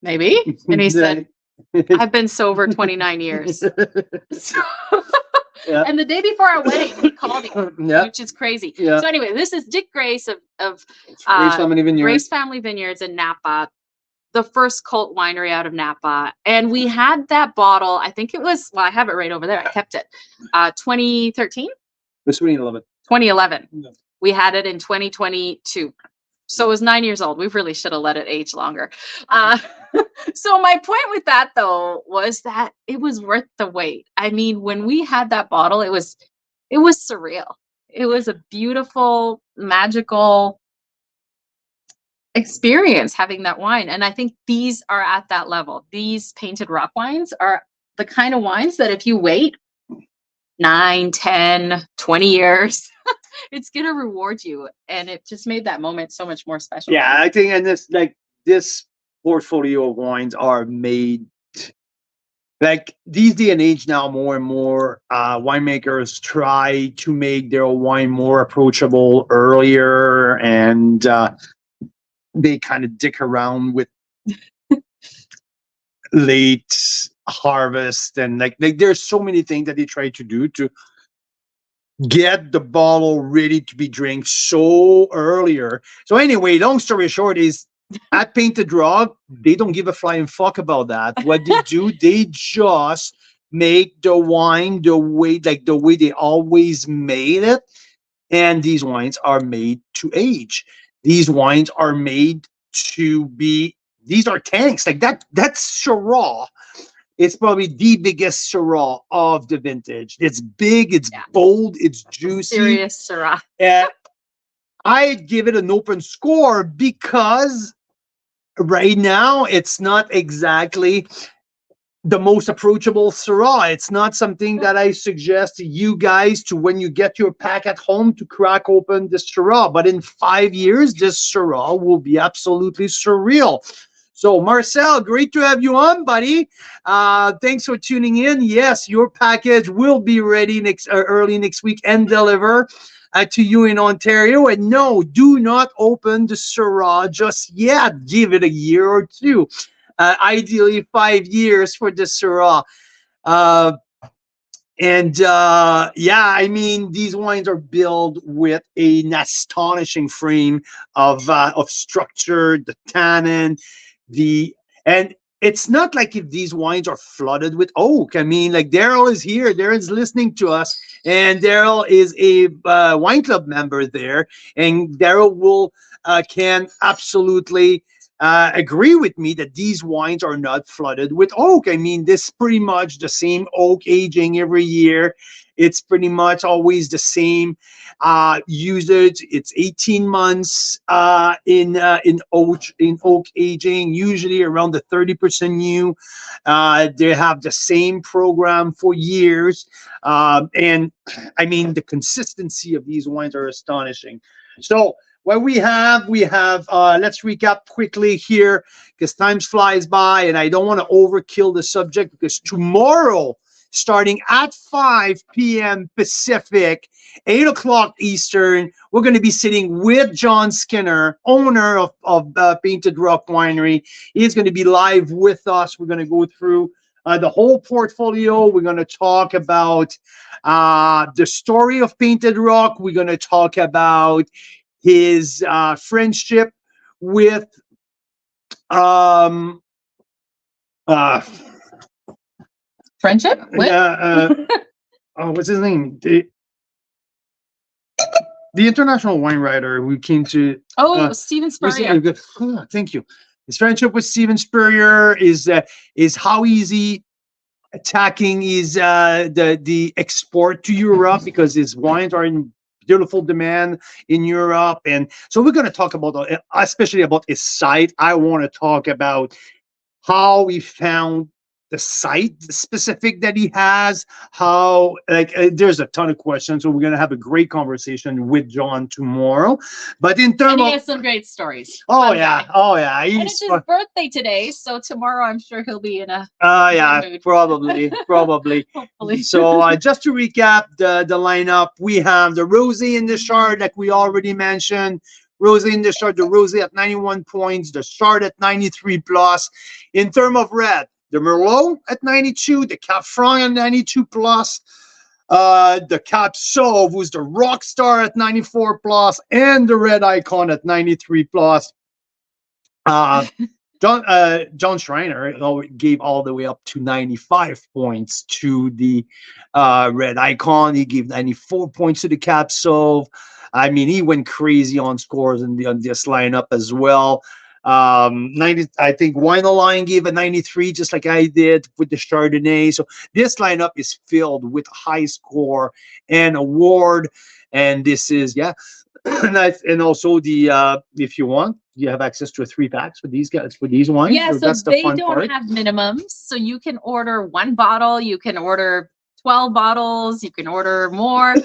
Speaker 1: "Maybe." And he said, "I've been sober 29 years."
Speaker 3: Yeah.
Speaker 1: And the day before our wedding, he called me,
Speaker 3: Yeah.
Speaker 1: which is crazy.
Speaker 3: Yeah.
Speaker 1: So anyway, this is Dick Grace of
Speaker 3: Grace Family Vineyards.
Speaker 1: Grace Family Vineyards in Napa, the first cult winery out of Napa. And we had that bottle, I think it was, well, I have it right over there. I kept it. 2013?
Speaker 3: It was 2011.
Speaker 1: 2011.
Speaker 3: Yeah.
Speaker 1: We had it in 2022. So it was 9 years old. We really should have let it age longer. So my point with that, though, was that it was worth the wait. I mean, when we had that bottle, it was surreal. It was a beautiful, magical experience having that wine. And I think these are at that level. These painted rock wines are the kind of wines that if you wait 9, 10, 20 years, it's going to reward you. And it just made that moment so much more special.
Speaker 3: Yeah, I think, and this portfolio of wines are made like these day and age now. More and more winemakers try to make their wine more approachable earlier, and they kind of dick around with late harvest, and like there's so many things that they try to do to get the bottle ready to be drank so earlier. So anyway, long story short is at Painted Rock, they don't give a flying fuck about that. What they do, they just make the wine the way they always made it. And these wines are made to age. These wines are made to be, these are tanks. Like that's Syrah. It's probably the biggest Syrah of the vintage. It's big, it's bold, it's juicy.
Speaker 1: Serious Syrah.
Speaker 3: I'd give it an open score because right now it's not exactly the most approachable Syrah. It's not something that I suggest to you guys to, when you get your pack at home, to crack open this Syrah. But in 5 years, this Syrah will be absolutely surreal. So Marcel, great to have you on, buddy. Thanks for tuning in. Yes, your package will be ready early next week and deliver to you in Ontario. And no, do not open the Syrah just yet. Give it a year or two. Ideally 5 years for the Syrah. Yeah, I mean, these wines are built with an astonishing frame of structure, the tannin, and it's not like if these wines are flooded with oak. I mean, like Daryl is here, Daryl's listening to us, and Daryl is a wine club member there, and Daryl will can absolutely agree with me that these wines are not flooded with oak. I mean, this is pretty much the same oak aging every year. It's pretty much always the same usage. It's 18 months in oak aging, usually around the 30% new. They have the same program for years, and I mean the consistency of these wines are astonishing. So what we have, let's recap quickly here because time flies by, and I don't want to overkill the subject because tomorrow, starting at 5 p.m. Pacific, 8 o'clock Eastern, we're going to be sitting with John Skinner, owner of Painted Rock Winery. He's going to be live with us. We're going to go through the whole portfolio. We're going to talk about the story of Painted Rock. We're going to talk about his friendship with Uh,
Speaker 1: Friendship? With?
Speaker 3: What's his name? The international wine writer who came to.
Speaker 1: Steven Spurrier.
Speaker 3: Thank you. His friendship with Steven Spurrier is how easy attacking is the export to Europe, because his wines are in beautiful demand in Europe. And so we're going to talk about, especially about his site. I want to talk about how he found the site specific that he has, how there's a ton of questions. So we're going to have a great conversation with John tomorrow. But in terms
Speaker 1: he has some great stories.
Speaker 3: Oh yeah.
Speaker 1: And it's his birthday today, so tomorrow I'm sure he'll be in a mood.
Speaker 3: probably.
Speaker 1: Hopefully.
Speaker 3: So just to recap the lineup, we have the Rosé in the Chard, like we already mentioned. Rosé in the Chard, the Rosé at 91 points, the Chard at 93 plus. In terms of red, the Merlot at 92, the Cab Franc at 92 plus, the Cab Sauv, who's the rock star at 94 plus, and the Red Icon at 93 plus. John Schreiner gave all the way up to 95 points to the Red Icon. He gave 94 points to the Cab Sauv. I mean, he went crazy on scores on this lineup as well. 90, I think Wine Line gave a 93, just like I did with the Chardonnay. So this lineup is filled with high score and award. And this is, and also the if you want, you have access to a 3-packs with these guys, with these wines.
Speaker 1: Yeah, so
Speaker 3: that's the
Speaker 1: they
Speaker 3: fun
Speaker 1: don't
Speaker 3: part.
Speaker 1: have minimums. So you can order 1 bottle, you can order 12 bottles, you can order more.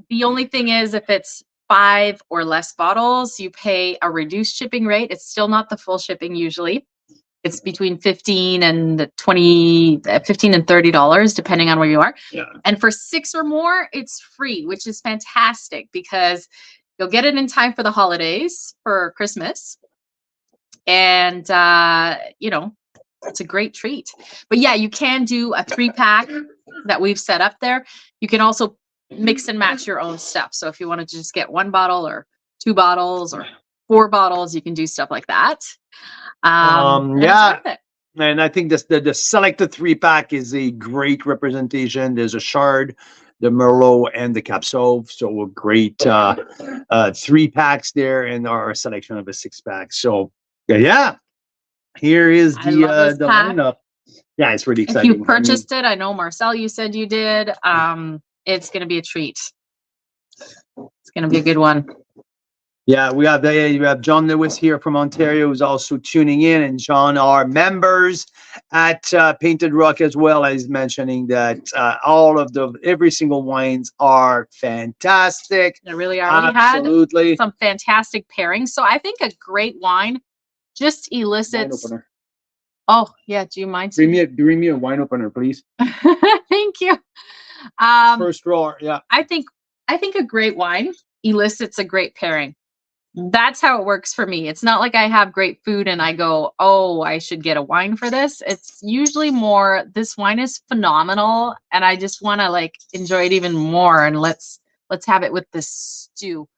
Speaker 1: The only thing is, if it's 5 or less bottles, you pay a reduced shipping rate. It's still not the full shipping usually. It's between $15 and $30, depending on where you are.
Speaker 3: Yeah.
Speaker 1: And for 6 or more, it's free, which is fantastic because you'll get it in time for the holidays, for Christmas. And, it's a great treat. But yeah, you can do a 3-pack that we've set up there. You can also mix and match your own stuff. So if you want to just get 1 bottle or 2 bottles or 4 bottles, you can do stuff like that. And
Speaker 3: I think the selected 3-pack is a great representation. There's a Chard, the Merlot, and the Cab Sauv. So a great 3-packs there, and our selection of a 6-pack. So here is the lineup. Yeah, it's really exciting.
Speaker 1: If you purchased it, I know Marcel, you said you did. It's going to be a treat. It's going to be a good one.
Speaker 3: Yeah, you have John Lewis here from Ontario, who's also tuning in, and John are members at Painted Rock as well, as mentioning that every single wines are fantastic.
Speaker 1: They really are.
Speaker 3: Absolutely.
Speaker 1: We had some fantastic pairings. So I think a great wine just elicits.
Speaker 3: Wine opener.
Speaker 1: Oh yeah, do you mind?
Speaker 3: Bring me a wine opener, please.
Speaker 1: Thank you.
Speaker 3: First drawer, yeah.
Speaker 1: I think a great wine elicits a great pairing. That's how it works for me. It's not like I have great food and I go, oh, I should get a wine for this. It's usually more, this wine is phenomenal and I just want to enjoy it even more. And let's have it with the stew,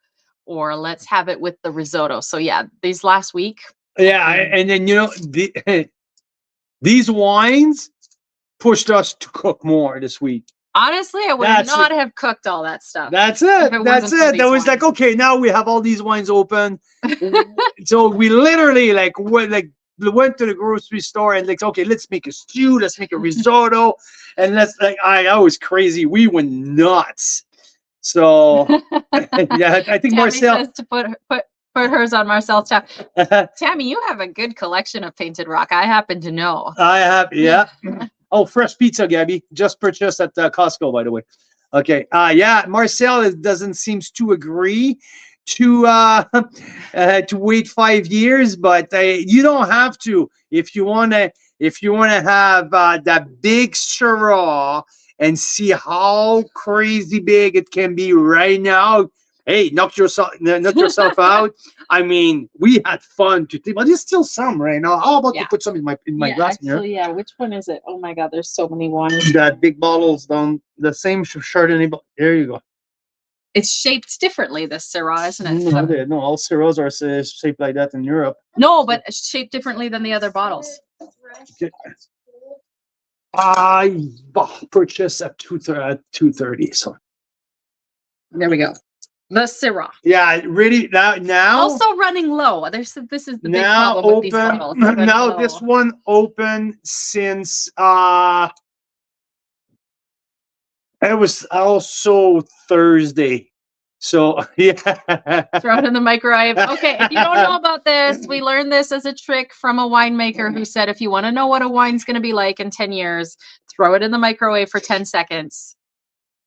Speaker 1: or let's have it with the risotto. So yeah, these last week.
Speaker 3: Yeah, and then these wines pushed us to cook more this week.
Speaker 1: Honestly, I would not have cooked all that stuff.
Speaker 3: That's it. That was like, okay, now we have all these wines open. So we literally went to the grocery store and okay, let's make a stew, let's make a risotto, and I was crazy. We went nuts. So yeah, I think
Speaker 1: Tammy
Speaker 3: Marcel
Speaker 1: says to put hers on Marcel's tab. Tammy, you have a good collection of Painted Rock. I happen to know.
Speaker 3: I have, yeah. Oh, fresh pizza, Gabby. Just purchased at Costco, by the way. Okay. Marcel doesn't seem to agree to wait 5 years, but you don't have to. If you wanna have that big Syrah and see how crazy big it can be right now. Hey, knock yourself out. I mean, we had fun but there's still some right now. How about you put some in my glass
Speaker 1: actually, here? Yeah, which one is it? Oh my God, there's so many ones.
Speaker 3: That big bottles down the same Chardonnay. There you go.
Speaker 1: It's shaped differently, this Syrah, isn't it?
Speaker 3: No, all Syrahs are shaped like that in Europe.
Speaker 1: No, but shaped differently than the other bottles.
Speaker 3: I purchased at 2:30. So
Speaker 1: There we go. The Syrah.
Speaker 3: yeah, really now.
Speaker 1: Also running low. This is the big
Speaker 3: Now
Speaker 1: problem with these
Speaker 3: open.
Speaker 1: bottles. They're running
Speaker 3: Now
Speaker 1: low.
Speaker 3: this one open since it was also Thursday. So yeah.
Speaker 1: Throw it in the microwave. Okay, if you don't know about this, we learned this as a trick from a winemaker who said if you want to know what a wine's going to be like in 10 years, throw it in the microwave for 10 seconds.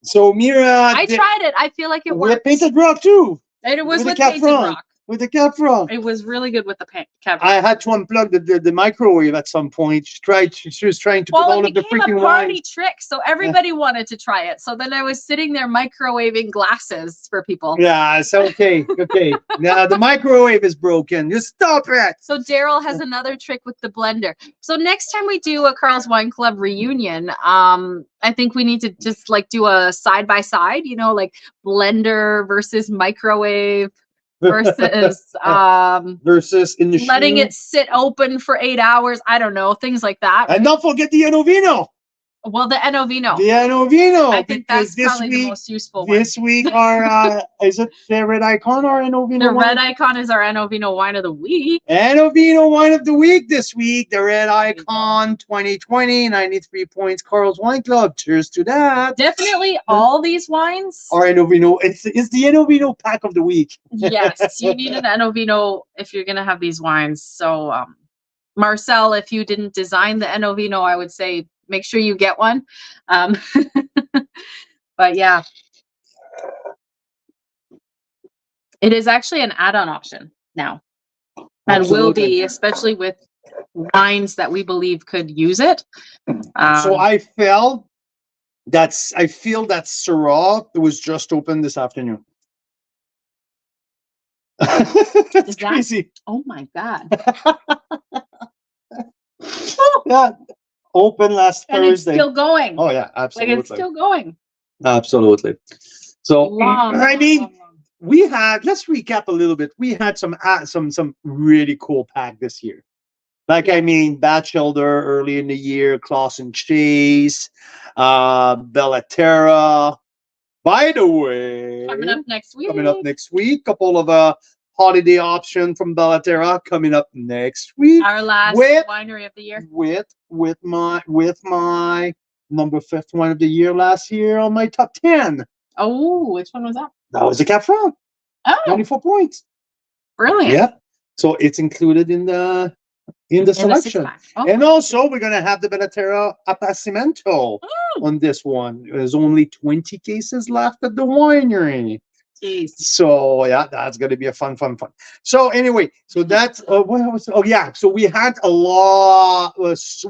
Speaker 3: So Mira,
Speaker 1: I tried it. I feel like it
Speaker 3: with
Speaker 1: worked.
Speaker 3: painted rock too.
Speaker 1: And it was
Speaker 3: with
Speaker 1: with
Speaker 3: the
Speaker 1: painted
Speaker 3: Cab
Speaker 1: rock.
Speaker 3: With the Cab Franc.
Speaker 1: It was really good with the Cab
Speaker 3: I
Speaker 1: Franc.
Speaker 3: had to unplug the microwave at some point. She was trying to put all
Speaker 1: Well,
Speaker 3: of the
Speaker 1: it became
Speaker 3: freaking
Speaker 1: a party
Speaker 3: wine.
Speaker 1: trick, so everybody wanted to try it. So then I was sitting there microwaving glasses for people.
Speaker 3: Yeah, it's okay. Okay. Now the microwave is broken. Just stop it.
Speaker 1: So Daryl has another trick with the blender. So next time we do a Carl's Wine Club reunion, I think we need to just like do a side by side, you know, like blender versus microwave versus
Speaker 3: Versus in the
Speaker 1: letting
Speaker 3: shoe.
Speaker 1: it sit open for 8 hours. I don't know, things like that.
Speaker 3: And don't forget the Enovino.
Speaker 1: Well, the Enovino.
Speaker 3: The Enovino.
Speaker 1: I think that's
Speaker 3: because
Speaker 1: probably the most useful one.
Speaker 3: This week our is it the Red Icon or Enovino?
Speaker 1: The
Speaker 3: wine?
Speaker 1: Red Icon is our Enovino wine of the week.
Speaker 3: Enovino wine of the week this week. The Red Icon 2020, 93 points. Carl's Wine Club. Cheers to that.
Speaker 1: Definitely all these wines.
Speaker 3: Our Enovino. It's the Enovino pack of the week.
Speaker 1: Yes, you need an Enovino if you're going to have these wines. So, Marcel, if you didn't design the Enovino, I would say make sure you get one. But yeah, it is actually an add-on option now, and will be, especially with wines that we believe could use it.
Speaker 3: So I feel that Syrah was just opened this afternoon. That's crazy.
Speaker 1: Oh my God.
Speaker 3: Yeah, open last
Speaker 1: And it's
Speaker 3: Thursday.
Speaker 1: still going.
Speaker 3: Oh yeah, absolutely.
Speaker 1: Like it's still going.
Speaker 3: Absolutely. So I mean,
Speaker 1: long.
Speaker 3: we had. Let's recap a little bit. We had some really cool pack this year. Like I mean, Batchelder early in the year, Claus and Chase, Bellaterra. By the way,
Speaker 1: Coming up next week.
Speaker 3: Couple of holiday option from Bellaterra coming up next week.
Speaker 1: Our last winery of the year.
Speaker 3: With my number 5th wine of the year last year on my top 10.
Speaker 1: Oh, which one was that?
Speaker 3: That was the Cab Franc.
Speaker 1: Oh,
Speaker 3: 24 points.
Speaker 1: brilliant.
Speaker 3: Yeah. So it's included in the selection.
Speaker 1: Oh.
Speaker 3: And also we're gonna have the Bellaterra Appassimento on this one. There's only 20 cases left at the winery.
Speaker 1: Jeez.
Speaker 3: So yeah, that's gonna be a fun. So anyway, so that's what was. Oh yeah, so we had a lot.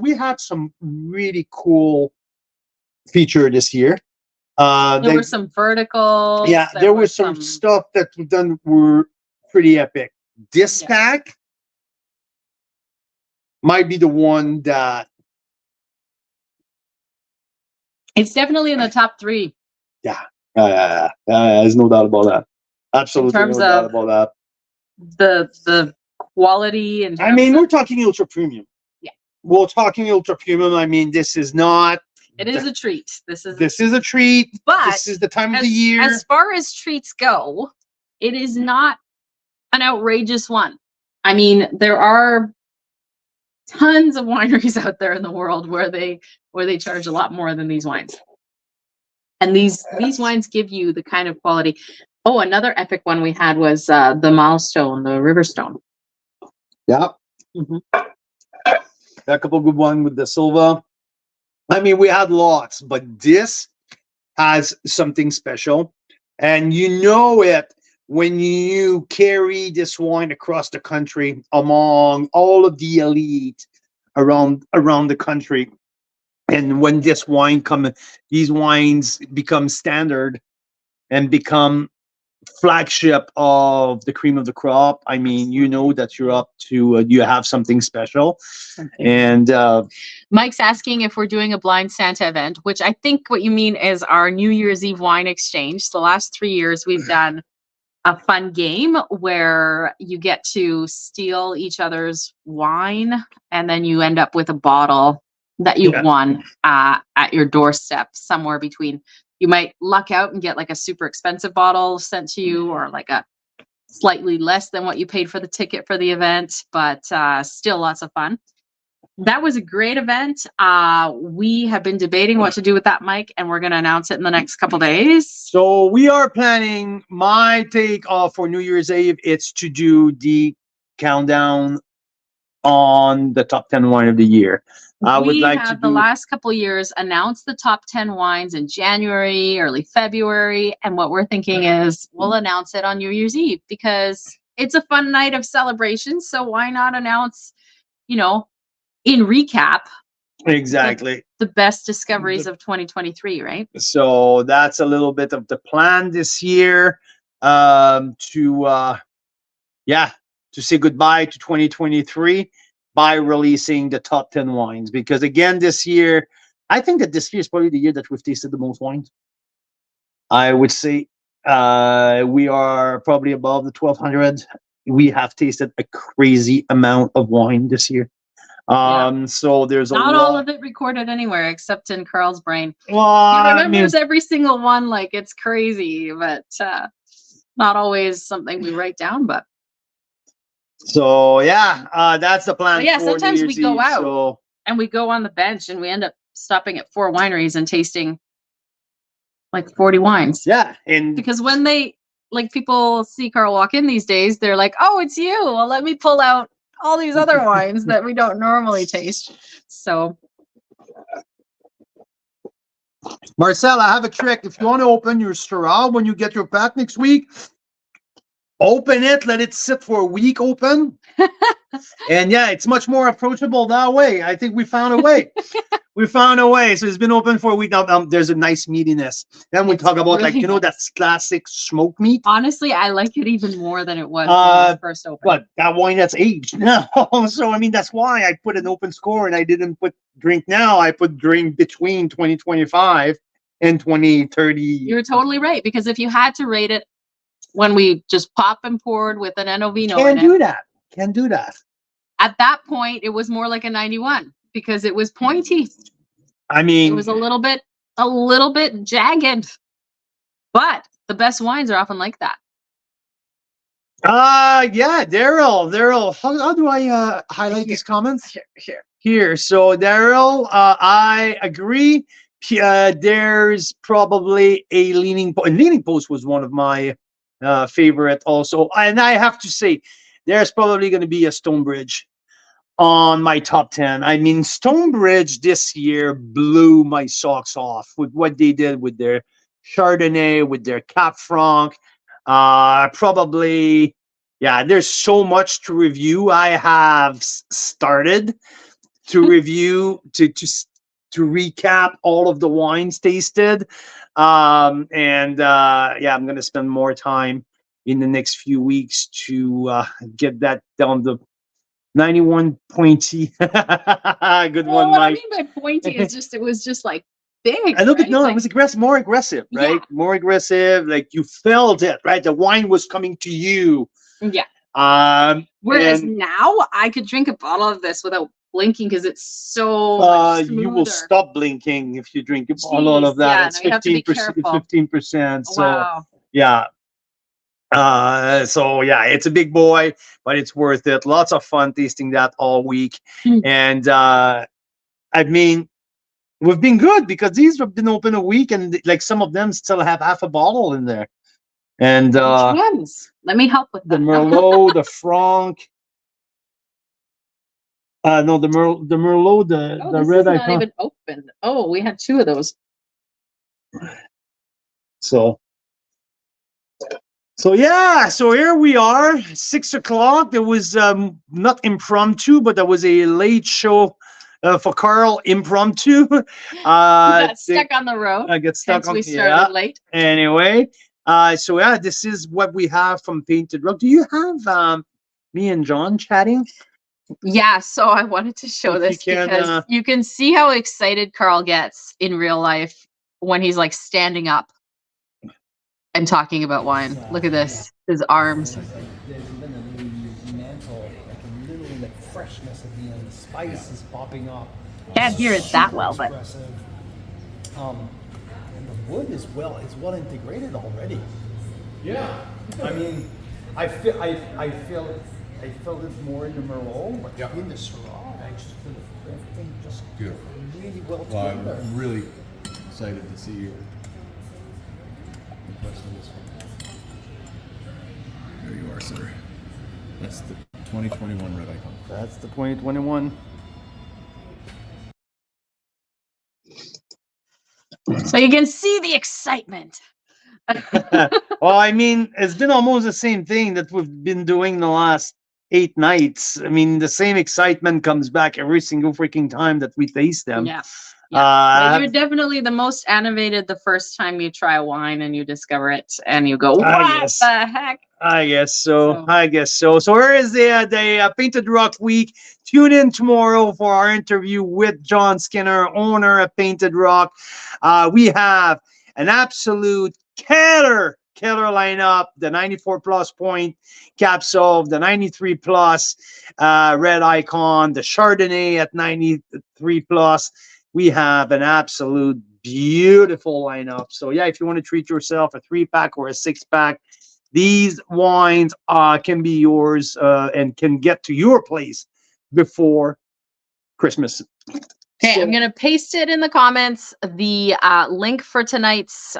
Speaker 3: We had some really cool feature this year.
Speaker 1: There were some verticals.
Speaker 3: Yeah, there was some stuff that were pretty epic. This pack might be the one that
Speaker 1: it's definitely in the top 3.
Speaker 3: Yeah. There's no doubt about that. Absolutely
Speaker 1: In terms
Speaker 3: no doubt about that.
Speaker 1: The quality and
Speaker 3: I mean, we're talking ultra premium.
Speaker 1: Yeah.
Speaker 3: We're talking ultra premium. I mean, this is not.
Speaker 1: It is a treat. This is
Speaker 3: a treat.
Speaker 1: But
Speaker 3: this is the time of the year.
Speaker 1: As far as treats go, it is not an outrageous one. I mean, there are tons of wineries out there in the world where they charge a lot more than these wines. And these wines give you the kind of quality. Oh, another epic one we had was the Milestone, the Riverstone.
Speaker 3: Yeah.
Speaker 1: Mm-hmm.
Speaker 3: A couple good ones with the Silva. I mean, we had lots, but this has something special. And you know it when you carry this wine across the country among all of the elite around the country. And when this wine these wines become standard and become flagship of the cream of the crop. I mean, you know that you're up to, you have something special. And
Speaker 1: Mike's asking if we're doing a blind Santa event, which I think what you mean is our New Year's Eve wine exchange. So the last 3 years we've done a fun game where you get to steal each other's wine, and then you end up with a bottle that you've
Speaker 3: Yeah.
Speaker 1: won at your doorstep, somewhere between. You might luck out and get like a super expensive bottle sent to you, or like a slightly less than what you paid for the ticket for the event, but still lots of fun. That was a great event. We have been debating what to do with that, Mike, and we're going to announce it in the next couple days.
Speaker 3: So we are planning, my take for New Year's Eve, it's to do the countdown on the top 10 wine of the year. I would
Speaker 1: We
Speaker 3: like to
Speaker 1: have the
Speaker 3: do,
Speaker 1: last couple years announced the top 10 wines in January, early February, and what we're thinking is we'll announce it on New Year's Eve because it's a fun night of celebration. So why not announce, in recap,
Speaker 3: exactly.
Speaker 1: the best discoveries of 2023, right?
Speaker 3: So that's a little bit of the plan this year, to say goodbye to 2023 by releasing the top 10 wines. Because again, this year, I think that this year is probably the year that we've tasted the most wines. I would say we are probably above the 1,200. We have tasted a crazy amount of wine this year. So there's
Speaker 1: Not
Speaker 3: a
Speaker 1: all
Speaker 3: lot.
Speaker 1: of it recorded anywhere except in Carl's brain.
Speaker 3: Well,
Speaker 1: He
Speaker 3: I mean,
Speaker 1: remembers every single one like it's crazy, but not always something we write down. But
Speaker 3: so yeah, that's the plan.
Speaker 1: But yeah,
Speaker 3: for
Speaker 1: sometimes
Speaker 3: New
Speaker 1: we
Speaker 3: Year's
Speaker 1: go
Speaker 3: Eve.
Speaker 1: out.
Speaker 3: So
Speaker 1: and we go on the bench and we end up stopping at 4 wineries and tasting like 40 wines.
Speaker 3: yeah, and
Speaker 1: Because when people see Carl walk in these days, they're like, "Oh, it's you. Well, let me pull out all these other wines that we don't normally taste." So
Speaker 3: Marcel, I have a trick. If you want to open your Steroir when you get your pack next week, open it, let it sit for a week open. And yeah, it's much more approachable that way. I think we found a way. We found a way. So it's been open for a week now. There's a nice meatiness. Then we
Speaker 1: It's
Speaker 3: talk about
Speaker 1: really nice.
Speaker 3: that classic smoked meat.
Speaker 1: honestly, I like it even more than it was when it was first opened.
Speaker 3: But that wine that's aged. No. So I mean that's why I put an open score and I didn't put drink now. I put drink between 2025 and 2030.
Speaker 1: You're totally right, because if you had to rate it when we just pop and poured with an Enovino
Speaker 3: Can't
Speaker 1: in
Speaker 3: do
Speaker 1: it,
Speaker 3: that. Can't do that.
Speaker 1: at that point it was more like a 91 because it was pointy.
Speaker 3: I
Speaker 1: It
Speaker 3: mean,
Speaker 1: was a little bit jagged. But the best wines are often like that.
Speaker 3: yeah, Daryl. How do I highlight these comments? Here. So Daryl, I agree. There's probably a leaning post was one of my favorite also, and I have to say there's probably going to be a Stonebridge on my top 10. I mean, Stonebridge this year blew my socks off with what they did with their Chardonnay, with their Cap Franc. Probably, yeah, there's so much to review. I have started to review, to recap all of the wines tasted. Yeah, I'm going to spend more time in the next few weeks to get that down to 91 pointy. Good one,
Speaker 1: What I
Speaker 3: Mike.
Speaker 1: mean by pointy is just it was just like big.
Speaker 3: I look at
Speaker 1: right?
Speaker 3: no,
Speaker 1: Like,
Speaker 3: it was aggressive, more aggressive, right?
Speaker 1: Yeah.
Speaker 3: More aggressive. Like you felt it, right? The wine was coming to you.
Speaker 1: yeah.
Speaker 3: Um,
Speaker 1: Whereas
Speaker 3: and,
Speaker 1: now I could drink a bottle of this without blinking because it's so much
Speaker 3: you will
Speaker 1: smoother.
Speaker 3: stop blinking if you drink a lot of
Speaker 1: Jeez,
Speaker 3: that.
Speaker 1: yeah,
Speaker 3: It's
Speaker 1: no, you have to be
Speaker 3: 15%.
Speaker 1: careful.
Speaker 3: 15%. So
Speaker 1: Wow.
Speaker 3: yeah. So yeah, it's a big boy, but it's worth it. Lots of fun tasting that all week. And I mean, we've been good because these have been open a week and like some of them still have half a bottle in there. And
Speaker 1: Which ones? Let me help with
Speaker 3: the
Speaker 1: that.
Speaker 3: Merlot, the Franc. No, the Merlot,
Speaker 1: Oh,
Speaker 3: the
Speaker 1: this
Speaker 3: red
Speaker 1: is not
Speaker 3: icon.
Speaker 1: even open. Oh, we had 2 of those.
Speaker 3: So yeah, so here we are, 6 o'clock. There was not impromptu, but there was a late show for Carl, impromptu.
Speaker 1: Got stuck on the road.
Speaker 3: I get stuck
Speaker 1: Hence
Speaker 3: on
Speaker 1: we started late.
Speaker 3: Anyway, so yeah, this is what we have from Painted Rock. Do you have me and John chatting?
Speaker 1: Yeah, so I wanted to show
Speaker 3: If you
Speaker 1: this
Speaker 3: can,
Speaker 1: because you can see how excited Carl gets in real life when he's like standing up. I'm talking about wine. Look at this. His arms.
Speaker 2: There's been a new mantle, like a little like freshness at the end. The spice is popping up.
Speaker 1: Can't hear it that
Speaker 2: Super
Speaker 1: well, but
Speaker 2: expressive. And the wood is well integrated already. Yeah. I mean, I feel it more in the Merlot, but in the Syrah, I just feel everything just
Speaker 4: Beautiful.
Speaker 2: really well
Speaker 4: Well,
Speaker 2: together.
Speaker 4: I'm really excited to see you. Impressed with this one. There you are, sir. That's the 2021 Red Icon.
Speaker 2: That's the 2021.
Speaker 1: so you can see the excitement.
Speaker 3: Well, I mean, it's been almost the same thing that we've been doing the last 8 nights. I mean, the same excitement comes back every single freaking time that we taste them.
Speaker 1: Yeah. But you're definitely the most animated the first time you try a wine and you discover it and you go, what the heck?
Speaker 3: I guess so. I guess so. So here is the Painted Rock Week. Tune in tomorrow for our interview with John Skinner, owner of Painted Rock. We have an absolute killer lineup: the 94 plus point Cap Sauv, the 93 plus Red Icon, the Chardonnay at 93 plus. We have an absolute beautiful lineup. So yeah, if you want to treat yourself a 3-pack or a 6-pack, these wines can be yours and can get to your place before Christmas.
Speaker 1: Okay,
Speaker 3: So-
Speaker 1: I'm going to paste it in the comments, the link for tonight's,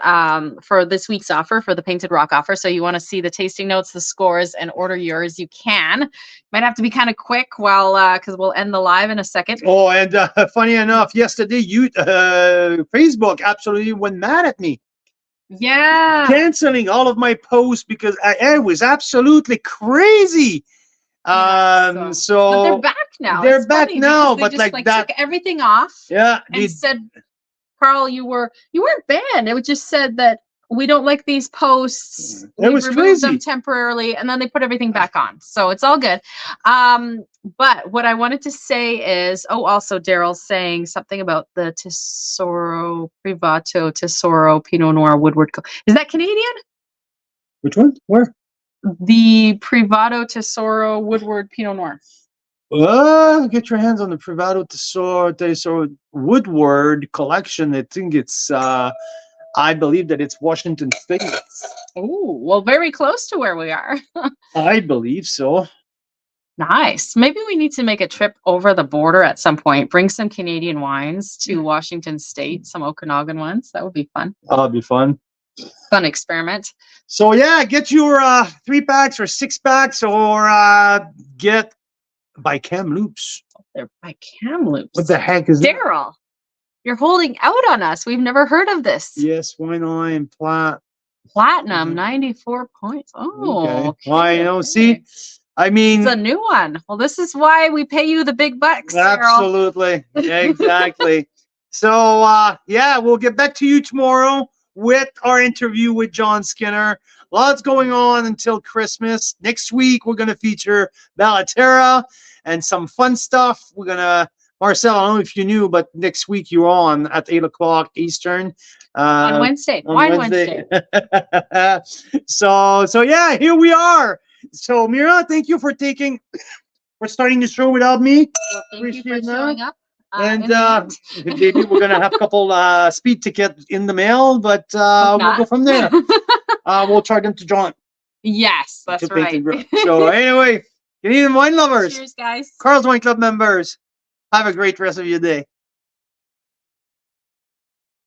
Speaker 1: for this week's offer, for the Painted Rock offer. So you want to see the tasting notes, the scores, and order yours, you can. Might have to be kind of quick because we'll end the live in a second.
Speaker 3: Oh, and funny enough, yesterday, Facebook absolutely went mad at me.
Speaker 1: Yeah.
Speaker 3: Canceling all of my posts because I was absolutely crazy.
Speaker 1: But
Speaker 3: So
Speaker 1: they're back now.
Speaker 3: they're
Speaker 1: It's
Speaker 3: back
Speaker 1: funny
Speaker 3: now,
Speaker 1: because they
Speaker 3: but
Speaker 1: just,
Speaker 3: like that-
Speaker 1: took everything off
Speaker 3: yeah,
Speaker 1: and said, Carl, you weren't banned. It just said that we don't like these posts.
Speaker 3: It
Speaker 1: We
Speaker 3: was
Speaker 1: removed them
Speaker 3: crazy.
Speaker 1: temporarily, and then they put everything back on. So it's all good. But what I wanted to say is, also Daryl's saying something about the Tesoro Privato Tesoro Pinot Noir Woodward. Is that Canadian?
Speaker 3: Which one? Where?
Speaker 1: The Privato Tesoro Woodward Pinot Noir.
Speaker 3: Get your hands on the Privato Tesoro Woodward collection. I think it's I believe that it's Washington State.
Speaker 1: Oh, well, very close to where we are.
Speaker 3: I believe so.
Speaker 1: Nice. Maybe we need to make a trip over the border at some point. Bring some Canadian wines to Washington State, some Okanagan ones. That would be fun.
Speaker 3: That'll be fun.
Speaker 1: Fun experiment.
Speaker 3: So yeah, get your 3-packs or 6-packs or get by Kamloops.
Speaker 1: They're by Kamloops.
Speaker 3: What the heck is that?
Speaker 1: Daryl, you're holding out on us. We've never heard of this.
Speaker 3: Yes, wine wine plat.
Speaker 1: Platinum, 94 points. Oh, okay.
Speaker 3: Well, you know, see, I mean,
Speaker 1: it's a new one. Well, this is why we pay you the big bucks, Daryl.
Speaker 3: absolutely, exactly. So yeah, we'll get back to you tomorrow with our interview with John Skinner. Lots going on until Christmas. Next week, we're going to feature Ballaterra and some fun stuff. We're going to, Marcel, I don't know if you knew, but next week you're on at 8 o'clock Eastern.
Speaker 1: On Wednesday. Wine Wednesday.
Speaker 3: So yeah, here we are. So Mira, thank you for starting the show without me.
Speaker 1: Well, thank you
Speaker 3: Appreciate
Speaker 1: for
Speaker 3: that.
Speaker 1: showing up.
Speaker 3: And
Speaker 1: in the end.
Speaker 3: maybe we're gonna have a couple speed tickets in the mail, but we'll go from there. We'll charge them to John.
Speaker 1: Yes, that's
Speaker 3: to
Speaker 1: right.
Speaker 3: Painted Rock. So anyway, Canadian wine lovers,
Speaker 1: Cheers, guys.
Speaker 3: Carl's Wine Club members, have a great rest of your day.